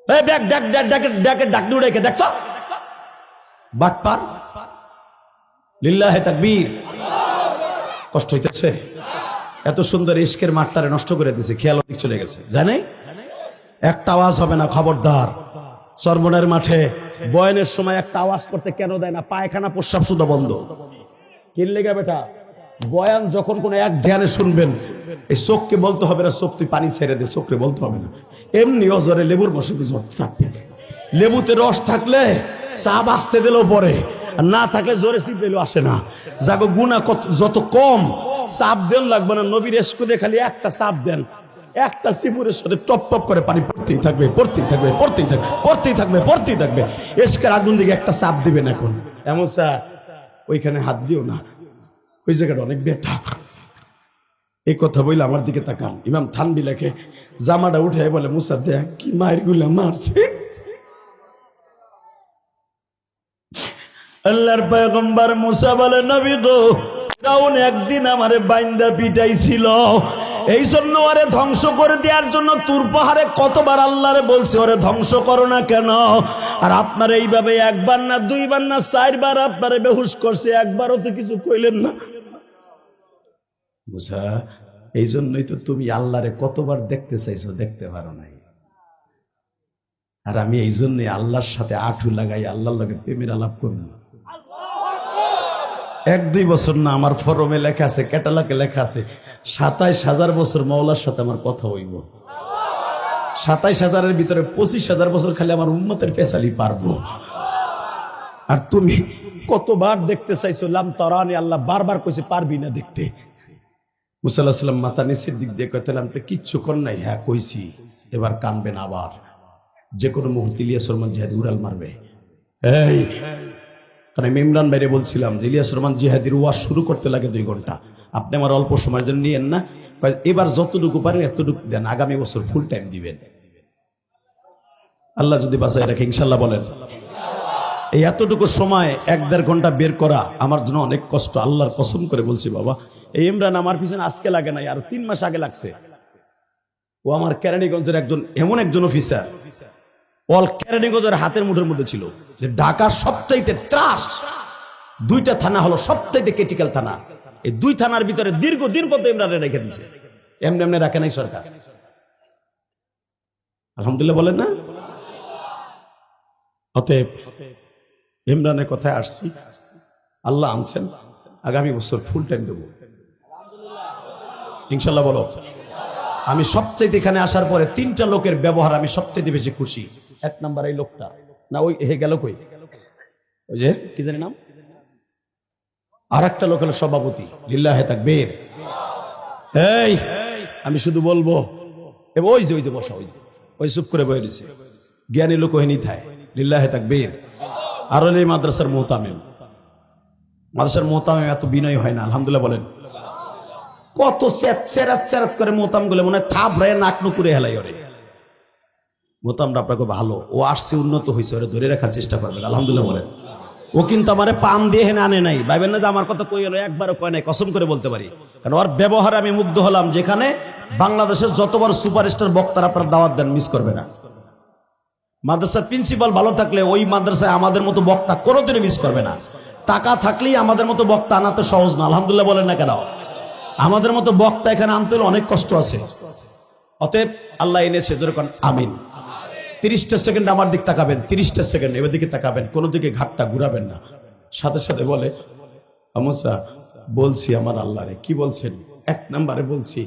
এই দেখ দেখ দেখ দেখ ডাকনি উড়াইকে দেখতো, বাটপার। লিল্লাহে তাকবীর। কষ্ট হইতেছে, এত সুন্দর ইশকের মাঠটারে নষ্ট করে দিয়েছে, খেয়াল চলে গেছে, জানে? একটা আওয়াজ হবে না, খবরদার। চরমনের মাঠে বয়ানের সময় একটা আওয়াজ করতে কেন দেয় না? পায়খানা প্রস্রাব শুধু বন্ধ। কিনলে গে বেটা, বয়ান যখন কোনো এক ধ্যানে শুনবেন, এই চোখকে বলতে হবে না চোখ তুই পানি ছেড়ে দে, চোখকে বলতে হবে না, এমনি অজরে লেবুর মশকে জ্বর থাকবে। লেবুতে রস থাকলে চাপ আসতে দিলেও পরে, আর না থাকলে জোরে চিপ দিলেও আসে না। যাগো গুণা যত কম চাপ দেন লাগবে না, নবীর এসকুদে খালি একটা চাপ দেন, একটা সিপুরের সাথে টপ টপ করে পানি পড়তেই থাকবে, পড়তেই থাকবে, পড়তেই থাকবে, পড়তেই থাকবে, পড়তেই থাকবে। এসকের আগুন দিকে একটা চাপ দিবেন। এখন এমন ওইখানে হাত দিও না, ওই জায়গাটা অনেক ব্যথা। এই কথা বললে আমার দিকে তাকান। ইমাম থানবী লেখে জামাটা উঠে বলে মুসা দেখ কি মায়ের গুলা মারছে। আল্লাহর পয়গম্বর মুসা বলে নবী গো, ফিরআউন একদিন আমারে বাইন্দা পিটাইছিল, এই জন্য ওরে ধ্বংস করে দেওয়ার জন্য তুর পাহাড়ে কতবার আল্লাহরে বলছে ওরে ধ্বংস করো না কেন। আর আপনার এইভাবে একবার না দুইবার না চারবার আপনারে বেহুশ করছে, একবারও তো কিছু কইলেন না। মুসা, এই জন্যই তো তুমি আল্লাহরে কতবার দেখতে চাইছো, দেখতে পারো নাই। আর আমি এই জন্যই আল্লাহর সাথে আঁঠু লাগাই আল্লাহর লগে প্রেমের আলাপ করব। 1-2 বছর না, আমার ফরমে লেখা আছে, ক্যাটালগে লেখা আছে 27,000 বছর মাওলার সাথে আমার কথা হইব। 27,000-এর ভিতরে 25,000 বছর খালি আমার উম্মতের ফেসালি পারবো। আর তুমি কতবার দেখতে চাইছো, লাম তারানি, আল্লাহ বারবার কইছে পারবি না দেখতে। মুসা আলাইহিস সালাম মাথা নিচের দিক দিয়ে কইতেলাম কিচ্ছু কর নাই, হ্যাঁ কইছি, এবার কানবেন আবার, যে কোনো মুহূর্তে ইলিয়াস রহমান জিহাদি উড়াল মারবে। এই কারণ আমি ইমরান ভাইরে বলছিলাম যে ইলিয়াস রহমান জিহাদির ওয়াজ শুরু করতে লাগে 2 ঘন্টা, আপনি আমার অল্প সময়ের জন্য নিয়েন না, এবার যতটুকু পারেন এতটুকু দেন, আগামী বছর ফুল টাইম দিবেন, আল্লাহ যদি বাঁচায় রাখে ইনশাল্লাহ। বলেন এই এতটুকু সময় 1-1.5 ঘন্টা বের করা আমার জন্য অনেক কষ্ট, আল্লাহর কসম করে বলছি বাবা। এই ইমরান আমার পিছনে আজকে লাগে নাই, আর 3 মাস আগে লাগছে। ও আমার কেরানীগঞ্জের এমন একজন অফিসার, অল কেরানীগঞ্জের হাতের মুঠের মধ্যে ছিল, যে ঢাকার সবচাইতে ত্রাস 2টা থানা হলো সবচাইতে ক্রিটিক্যাল থানা, এই 2 থানার ভিতরে দীর্ঘদিন পর্যন্ত ইমরানে রেখে দিছে। এমনি এমনি রাখে নাই সরকার, আলহামদুলিল্লাহ বলেন না। অতএব ইমরানের কথায় আসছি, আল্লাহ আনছেন, আগামী বছর ফুল টাইম দেবো ইনশাল্লাহ। বলো আমি সবচাইতে এখানে আসার পরে 3টা লোকের ব্যবহার আমি সবচাইতে বেশি খুশি। 1 নাম্বার এই লোকটা, না ওই হে গেল কই, ওই যে কি জানি নাম, আর একটা লোক হলো সভাপতি, লিল্লাহে তাকবীর। এই আমি শুধু বলবো, ওই যে বসা, ওই চুপ করে বয়ে দিছে, জ্ঞানী লোক হয়নি থায়, লিল্লাহে তাকবীর। আর এই মাদ্রাসার মোহতামিম, মাদ্রাসার মোহতামিম এত বিনয় হয় না, আলহামদুলিল্লাহ বলেন। কত চেরাত করে মোহতাম গুলো মনে হয় থাপ রায় নাক নুকুরে হেলাই। ওরে মোহতামটা আপনাকে ভালো, ও আসছে উন্নত হয়েছে, ওরে ধরে রাখার চেষ্টা করবেন, আলহামদুলিল্লাহ বলেন। ও কিন্তু আমারে পাম দিয়ে হেনে আনে নাই, ভাইবেন না যে আমার কথা কই, একবারও কয় নাই, কসম করে বলতে পারি, কারণ ওর ব্যবহারে আমি মুগ্ধ হলাম। যেখানে বাংলাদেশের যতবার সুপারস্টার বক্তার আপনার দাওয়াত দেন, মিস করবে না। মাদ্রাসার প্রিন্সিপাল ভালো থাকলে ওই মাদ্রাসায় আমাদের মতো বক্তা কোনোদিনই মিস করবে না। টাকা থাকলেই আমাদের মতো বক্তা আনা তো সহজ না, আলহামদুলিল্লাহ বলেন না কেন। আমাদের মতো বক্তা এখানে আনতে হলে অনেক কষ্ট আছে। অতএব আল্লাহ এনেছে, যেরকম আমিন। 30টা সেকেন্ড আমার দিক তাকাবেন, 30টা সেকেন্ড এবার দিকে তাকাবেন, কোনো দিকে ঘাটটা ঘুরাবেন না। সাথে সাথে বলে আমসা বলছি আমার আল্লাহরে, কি বলছেন? 1 নম্বরে বলছি,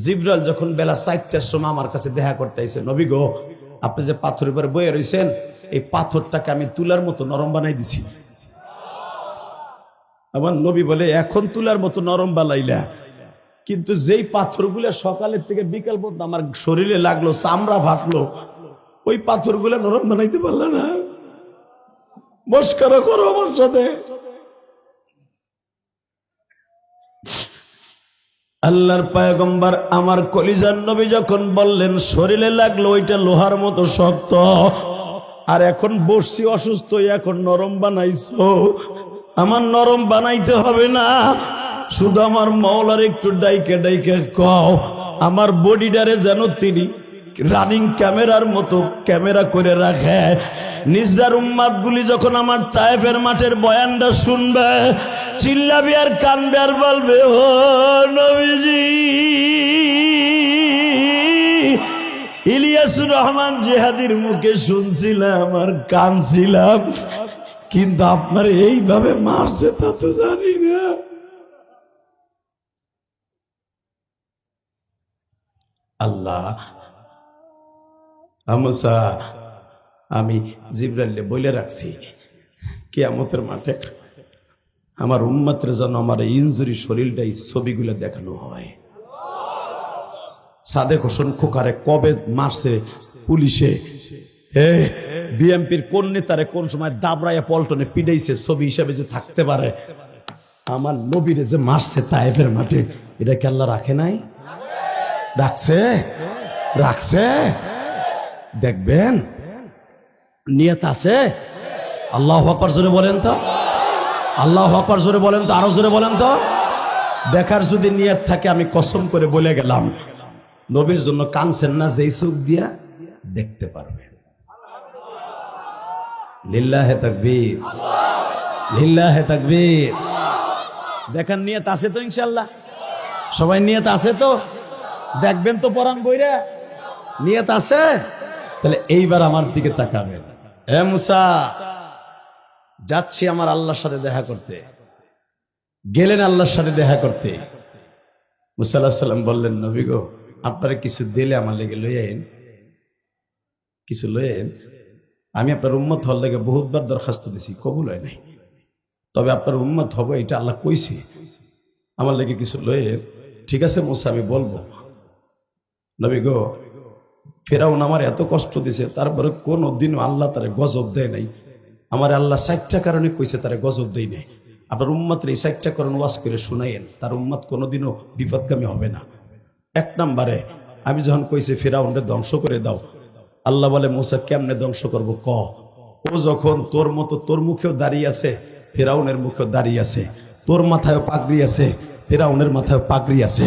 জিবরাইল যখন বেলা 4টার সময় আমার কাছে দেখা করতে আইছে, নবী গো আপনি যে পাথরের উপরে বয়ে রয়েছেন, এই পাথরটাকে আমি তুলার মতো নরম বানাই দিছি। আমার নবী বলে এখন তুলার মতো নরম বানাইলা, কিন্তু যেই পাথরগুলো সকালের থেকে বিকাল পর্যন্ত আমার শরীরে লাগলো, চামড়া ফাটলো, ওই পাথরগুলো নরম বানাইতে পারলে না। মস্করা করো আমার সাথে। আল্লাহর পয়গম্বর আমার কলিজার নবী যখন বললেন শরীরে লাগলো ওইটা লোহার মতো শক্ত, আর এখন বসছি অসুস্থ, এখন নরম বানাইছো। আমার নরম বানাইতে হবে না, শুধু আমার মাওলার একটু ডাইকে ডাইকে কও আমার বডিটারে যেন তিনি রানিং ক্যামেরার মতো ক্যামেরা করে রাখে। নিজদার উম্মাদ গুলি যখন আমার তায়েফের মাঠের বয়ানটা শুনবে, চিল্লাবি আর কানবে আর বলবে, ও নবীজি ইলিয়াস রহমান জিহাদির মুখে শুনছিলাম আর কানছিলাম, কিন্তু আপনার এইভাবে মারছে তা তো জানি না। আল্লাহ মুসা, আমি জিবরাইলে বলে রাখছি কিয়ামতের মাঠে আমার উম্মতের জন্য আমার ইনজুরি শরীরটাই ছবিগুলো দেখানো হয়। সাদেক হোসেন খোকারে কবে মারছে পুলিশে, বিএমপির কোন নেতারে কোন সময় দাবরাইয়া পল্টনে পিটাইছে, ছবি হিসাবে যে থাকতে পারে। আমার নবীরে যে মারছে তায়েফের মাঠে, এটা কি আল্লাহ রাখে নাই? রাখছে, রাখছে। দেখবেন নিয়ত আছে। আল্লাহু আকবার জোরে বলেন তো, আল্লাহু আকবার জোরে বলেন তো, আরো জোরে বলেন তো। দেখার যদি নিয়ত থাকে, আমি কসম করে বলে গেলাম, নবীর জন্য কানছেন না, যেই চোখ দিয়া দেখতে পারবেন। লিল্লাহে তাকবীর, লিল্লাহে তাকবীর। দেখার নিয়ত আছে তো ইনশাআল্লাহ? সবাই নিয়ত আছে তো? দেখবেন তো পরান বইরা? নিয়ত আছে? তাহলে এইবার আমার দিকে তাকাবেন। হে মুসা, যাচ্ছি আমার আল্লাহর সাথে দেখা করতে। গেলেন আল্লাহর সাথে দেখা করতে। মুসা আলাইহিস সালাম বললেন, নবী গো, আপনারা কিছু দিলে আমার লেগে লইয়েন, কিছু লইয়েন। আমি আপনার উম্মত হওয়ার লেগে বহুতবার দরখাস্ত দিছি, কবুল হয় নাই। তবে আপনার উম্মত হবো এটা আল্লাহ কইছে, আমার লেগে কিছু লইয়েন। ঠিক আছে মুসা, আমি বলবো। নবী গো, ফেরাউন আমার এত কষ্ট দিছে, তারপরে কোন দিনও আল্লাহ তারে গজব দেয় নাই। আমার আল্লাহ 60টা কারণে কইছে তারে গজব দেয় নাই। আপনার উম্মতের এই 60টা কারণ ওয়াজ করে শুনাইয়েন, তার উম্মত কোনোদিনও বিপদগামী হবে না। 1 নম্বরে, আমি যখন কইছি ফেরাউনকে ধ্বংস করে দাও, আল্লাহ বলে, মুসা কেমনে ধ্বংস করব ক? ও যখন তোর মতো, তোর মুখেও দাঁড়িয়ে আছে, ফেরাউনের মুখেও দাঁড়িয়ে আছে, তোর মাথায় পাগড়ি আছে, ফেরাউনের মাথায় পাগড়ি আছে,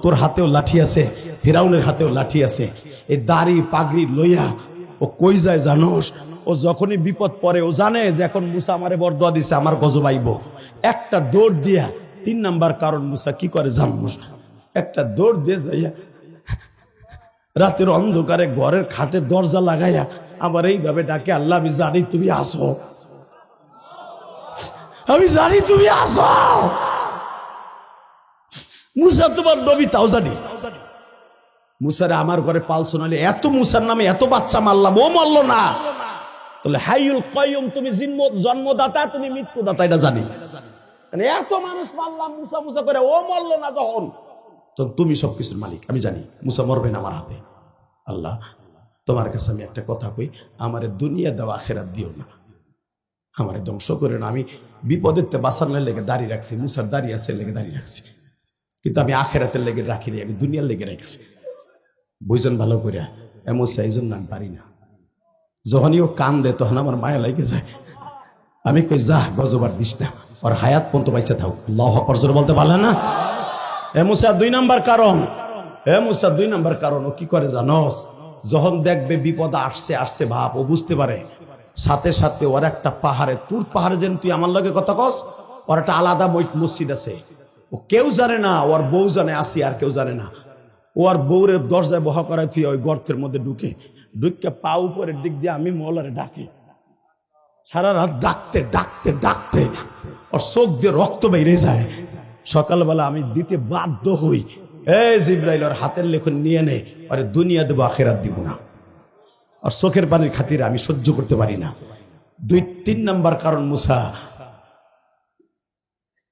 তোর হাতেও লাঠি আছে, ফেরাউনের হাতেও লাঠি আছে। এই দাড়ি পাগড়ি লইয়া ও কই যায় জানোস? ও যখনই বিপদ পড়ে, ও জানে যে এখন মুসা আমারে বরদোয়া দিছে, আমার গজব আইব। একটা দৌড় দিয়া, 3 নাম্বার কারণ মুসা কি করে জানোস? একটা দৌড় দিয়ে যাইয়া রাতের অন্ধকারে ঘরের খাটের দরজা লাগাইয়া আবার এইভাবে ডাকে, আল্লাহ আমি জানি তুমি আসো, আমি জানি তুমি আসো। মুসা তোমার নবী, তাও জানি। মুসারে আমার ঘরে পালছো, নাহলে এত মুসার নামে এত বাচ্চা মারলাম, ও মারলো না। তাহলে হাইয়ুল কাইয়ুম, তুমি জন্মদাতা, তুমি মৃত্যুদাতা, এটা জানি। এত মানুষ মারলাম মুসা মুসা করে, ও মারলো না তখন, তো তুমি সবকিছুর মালিক, আমি জানি মুসা মরবে না আমার হাতে। আল্লাহ, তোমার কাছে আমি একটা কথা কই, আমারে দুনিয়া দাও, আখিরাত দিও না, আমারে ধ্বংস করে না। আমি বিপদের বাঁচানোর লেগে দাঁড়িয়ে রাখছি, মুসার দাঁড়িয়ে আছে লেগে দাঁড়িয়ে রাখছি, কিন্তু আমি আখিরাতের লেগে রাখিনি, আমি দুনিয়ার লেগে রাখছি। বুঝছেন ভালো করে? মুসা এই জন্য আমি পারি না। যখনই ও কান দেয় তখন আমার মায়া লাগে যায়। আমি কই, যা গজবার দিস না, ওর হায়াত পর্যন্ত বাইচে থাক। আল্লাহু আকবার জোরে বলতে পারলে না? মুসা 2 নাম্বার কারণ, মুসা 2 নাম্বার কারণ, ও কি করে জানোস? যখন দেখবে বিপদ আসছে আসছে ভাব, ও বুঝতে পারে, সাথে সাথে ওর একটা পাহাড়ে, তুর পাহাড়ে যেন তুই আমার লগে কথা কস, ওর একটা আলাদা মসজিদ আছে, ও কেউ জানে না, ওর বউ জানে আসি, আর কেউ জানে না। ওর বউরে দরজায় বহা করাই তুই ওই গর্তের মধ্যে ঢুকে পা উপরের দিক দিয়ে আমি মৌলারে ডাকি, সারা রাত ডাকতে ডাকতে ডাকতে ওর চোখ দিয়ে রক্ত বেরিয়ে যায়। সকালবেলা আমি দিতে বাধ্য হই, জিবরাইল ওর হাতের লেখন নিয়ে নে, আরে দুনিয়া দেবো, আখিরাত দিব না। আর চোখের পানির খাতিরে আমি সহ্য করতে পারি না। 2-3 নাম্বার কারণ, মুসা,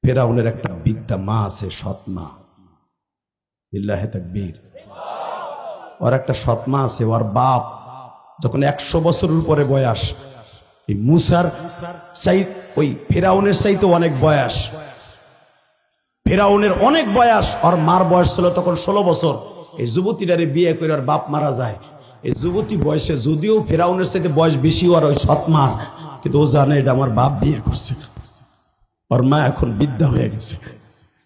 ফেরাউনের একটা বিদ্যা মা আছে, সৎ মা। লিল্লাহে তাকবীর। ওর একটা সৎ মা আছে, ওর বাপ যখন 100 বছরের উপরে বয়স, এই মুসার চাই, ওই ফেরাউনের চাইতে অনেক বয়স, ফেরাউনের অনেক বয়স। ওর মার বয়স ছিল তখন 16 বছর। এই যুবতীটারে বিয়ে করে ওর বাপ মারা যায়। এই যুবতী বয়সে, যদিও ফেরাউনের চাইতে বয়স বেশি ওর ওই সৎ মার, কিন্তু ও জানে এটা আমার বাপ বিয়ে করছে। ওর মা এখন বৃদ্ধা হয়ে গেছে।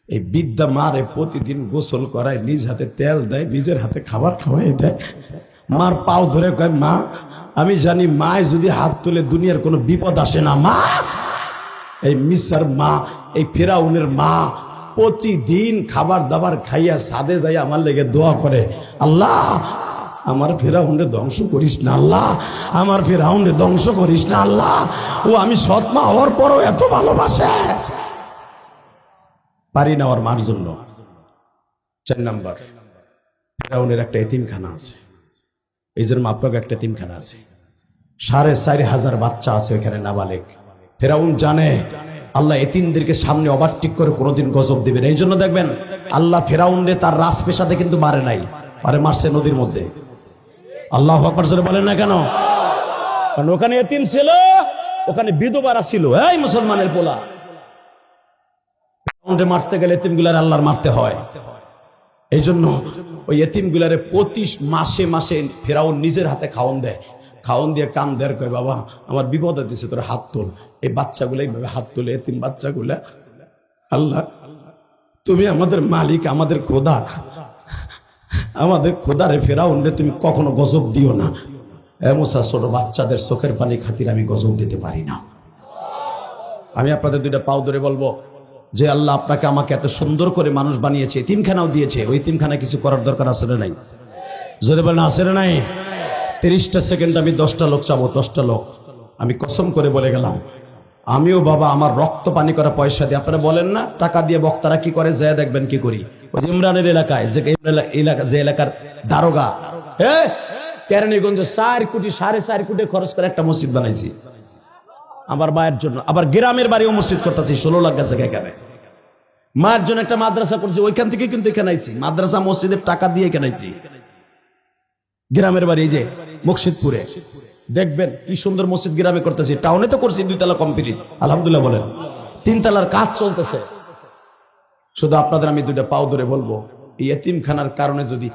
এই বৃদ্ধা মারে প্রতিদিন গোসল করায়, নিজ হাতে তেল দেয়, নিজের হাতে খাবার খাওয়াই দেয়। মার পাও ধরে কয়, মা আমি জানি মায় যদি হাত তুলে দুনিয়ার কোনো বিপদ আসে না। মা, এই মিসার মা, এই ফেরাউনের মা প্রতিদিন খাবার দাবার খাইয়া ছাদে যাই আমার লেগে দোয়া করে, আল্লাহ আমার ফেরাউনরে ধ্বংস করিস না, আল্লাহ আমার ফেরাউনরে ধ্বংস করিস না, আল্লাহ। ও আমি সৎ মা হওয়ার পরও এত ভালোবাসে, পারি না ওর মার জন্য। 4 নাম্বার,
ফেরাউনের একটা এতিমখানা আছে, এই জন্য আপনাকে একটা এতিমখানা আছে, 4,500 বাচ্চা আছে ওইখানে নাবালেগ। ফেরাউন জানে আল্লাহ এতিমদেরকে সামনে ওভারটেক করে কোনোদিন গজব দিবেন, এই জন্য দেখবেন আল্লাহ ফেরাউনরে তার রাজ পেশাতে কিন্তু মারে নাই, মারছে নদীর মধ্যে। আল্লাহু আকবার জোরে বলেন না কেন? কারণ ওখানে এতিম ছিল, ওখানে বিধবারা ছিল। এই মুসলমানের পোলা, ফেরাউনরে মারতে গেলে এতিমগুলার আল্লাহর মারতে হয়। এই জন্য ওই এতিমগুলারে প্রতি মাসে মাসে ফেরাউন নিজের হাতে খাওন দেয়, খাওন দিয়ে কান দেয়, কয় বাবা আমার বিপদে দিছে, তোর হাত তোল। এই বাচ্চাগুলো এইভাবে হাত তোলে, এতিম বাচ্চাগুলা। আল্লাহ তুমি আমাদের মালিক, আমাদের খোদা, আমাদের খোদারে ফেরাউন রে তুমি কখনো গজব দিও না। মুসা ছোট বাচ্চাদের চোখের পানি খাতির আমি গজব দিতে পারি না। আমি আপনাদের দুইটা পাও ধরে বলবো যে আল্লাহ আপনাকে আমাকে এত সুন্দর করে মানুষ বানিয়েছে, এতিমখানাও দিয়েছে, ওই এতিমখানা কিছু করার দরকার আছে না নাই? জোরে বলেন আছে না নাই? 30টা সেকেন্ড আমি 10টা লোক চাবো, 10টা লোক। আমি কসম করে বলে গেলাম, আমিও বাবা আমার রক্ত পানি করা পয়সা দিয়ে, আপনারা বলেন না টাকা দিয়ে বক্তারা কি করে, যায় দেখবেন কি করি। ওই যে ইমরানের এলাকায় যে এলাকার দারোগা, হ্যাঁ কেরানীগঞ্জ 4 কোটি 4.5 কোটি খরচ করে একটা মসজিদ বানাইছি আমার মায়ের জন্য। আবার গ্রামের বাড়িও মসজিদ করতেছি 16 লাখ গাছে এখানে। মায়ের জন্য একটা মাদ্রাসা করছি, ওইখান থেকে কিন্তু এখানে আইছি, মাদ্রাসা মসজিদের টাকা দিয়ে এখানে আইছি। গ্রামের বাড়ি যে মুর্শিদপুরে, দেখবেন কি সুন্দর মসজিদ গ্রামে করতেছি। টাউনে তো করছি 2 তলা কমপ্লিট, আলহামদুলিল্লাহ বলেন। 3 তলার কাজ চলতেছে। শুধু আপনাদের আমি 2টা পাও ধরে বলবো, এই এতিমখানার কারণে যদি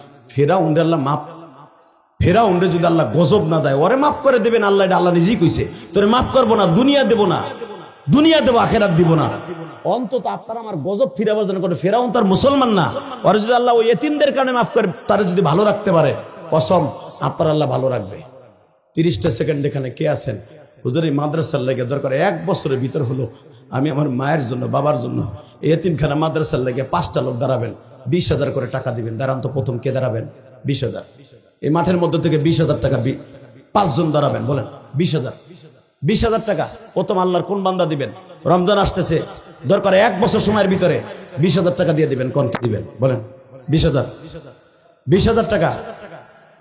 ফেরাউনরে যদি আল্লাহ গজব না দেয়, ওরে মাফ করে দেবেন আল্লাহ, এটা আল্লাহ নিজেই কইছে। তোরে মাফ করবো না, দুনিয়া দেবো না, দুনিয়া দেবো আখেরাত দিব না। অন্তত আপনারা আমার গজব ফিরাবার জন্য করে, ফেরাউন তার মুসলমান না, ওরে যদি আল্লাহ ওই এতিমদের কারণে মাফ করে, তারে যদি ভালো রাখতে পারে, কসম আপনার আল্লাহ ভালো রাখবে। 30টা সেকেন্ড এখানে কে আছেন? হুজুর এই মাদ্রাসার লেগে দরকার 1 বছরের ভিতর হলো আমি আমার মায়ের জন্য, বাবার জন্য এই এতিমখানা মাদ্রাসার লেগে 5টা লোক দাঁড়াবেন, 20,000 করে টাকা দিবেন। দাঁড়ান তো, প্রথম কে দাঁড়াবেন? 20,000। এই মাঠের মধ্যে থেকে 20,000 টাকা 5 জন দাঁড়াবেন, বলেন 20,000। 20,000 টাকা প্রথম আল্লাহর কোন বান্দা দিবেন? রমজান আসতেছে, দরকার 1 বছর সময়ের ভিতরে 20,000 টাকা দিয়ে দিবেন। কোন কে দিবেন বলেন? 20,000। 20,000 টাকা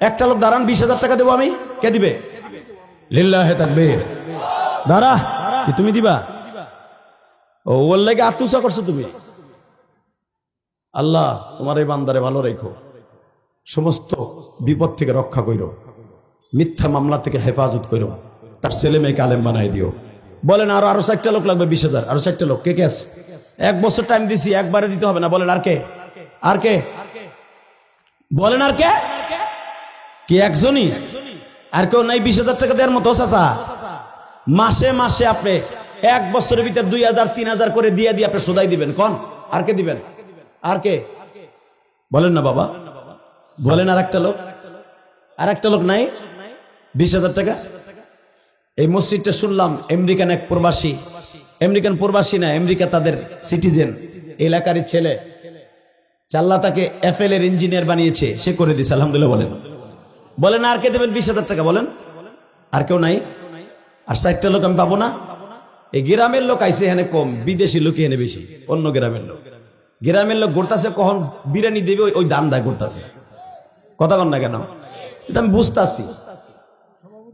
একটা লোক দাঁড়ান, 20,000 টাকা দেবো আমি। কে দিবে? লিল্লাহে তাকবীর। দাঁড়া, কি তুমি দিবা? ও ওর লাগে আত্মুচা করছো তুমি। আল্লাহ তোমার এই বান্দারে ভালো রেখো, সমস্ত বিপদ থেকে রক্ষা করো, মিথ্যা মামলা থেকে হেফাজত করো, তার ছেলে মেয়েকে আলেম বানাই দিও। বলেন আরো 4টা লোক লাগবে, 20,000। আরো 4টা লোক কে কে আছে? 1 বছর টাইম দিছি, একবারে দিতে হবে না। বলেন আর কে? আর কে? বলেন আর কে? কি একজনই? আর কেউ নাই 20,000 টাকা দেওয়ার মতো? চাচা মাসে মাসে আপনি 1 বছরের ভিতরে 2,000 3,000 করে দিয়ে আপনি সোদাই দিবেন। কোন? আর কে দিবেন? আর কে? বলেন না বাবা, বলেন। আর একটা লোক? আর একটা লোক নাই? 20,000 টাকা। এই মসজিদটা শুনলাম আমেরিকান এক প্রবাসী, আমেরিকান প্রবাসী না, আমেরিকা তাদের সিটিজেন, এলাকারই ছেলে, আল্লাহ তাকে এফএল এর ইঞ্জিনিয়ার বানিয়েছে, সে করে দিয়েছে, আলহামদুলিল্লাহ বলেন। বলেন আর কে দেবেন 20,000 টাকা? বলেন আর কেউ নাই? আর 4টা লোক আমি পাবো না? এই গ্রামের লোক আইসে এখানে কম, বিদেশি লোক এখানে বেশি। অন্য গ্রামের লোক, গ্রামের লোক ঘুরতেছে, কখন বিরিয়ানি দেবে ওই দান দায় ঘুরতেছে। কথা কন না কেন? এটা আমি বুঝতেছি।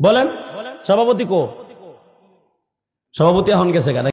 বলেন সভাপতি কো? সভাপতি এখন গেছে কেন?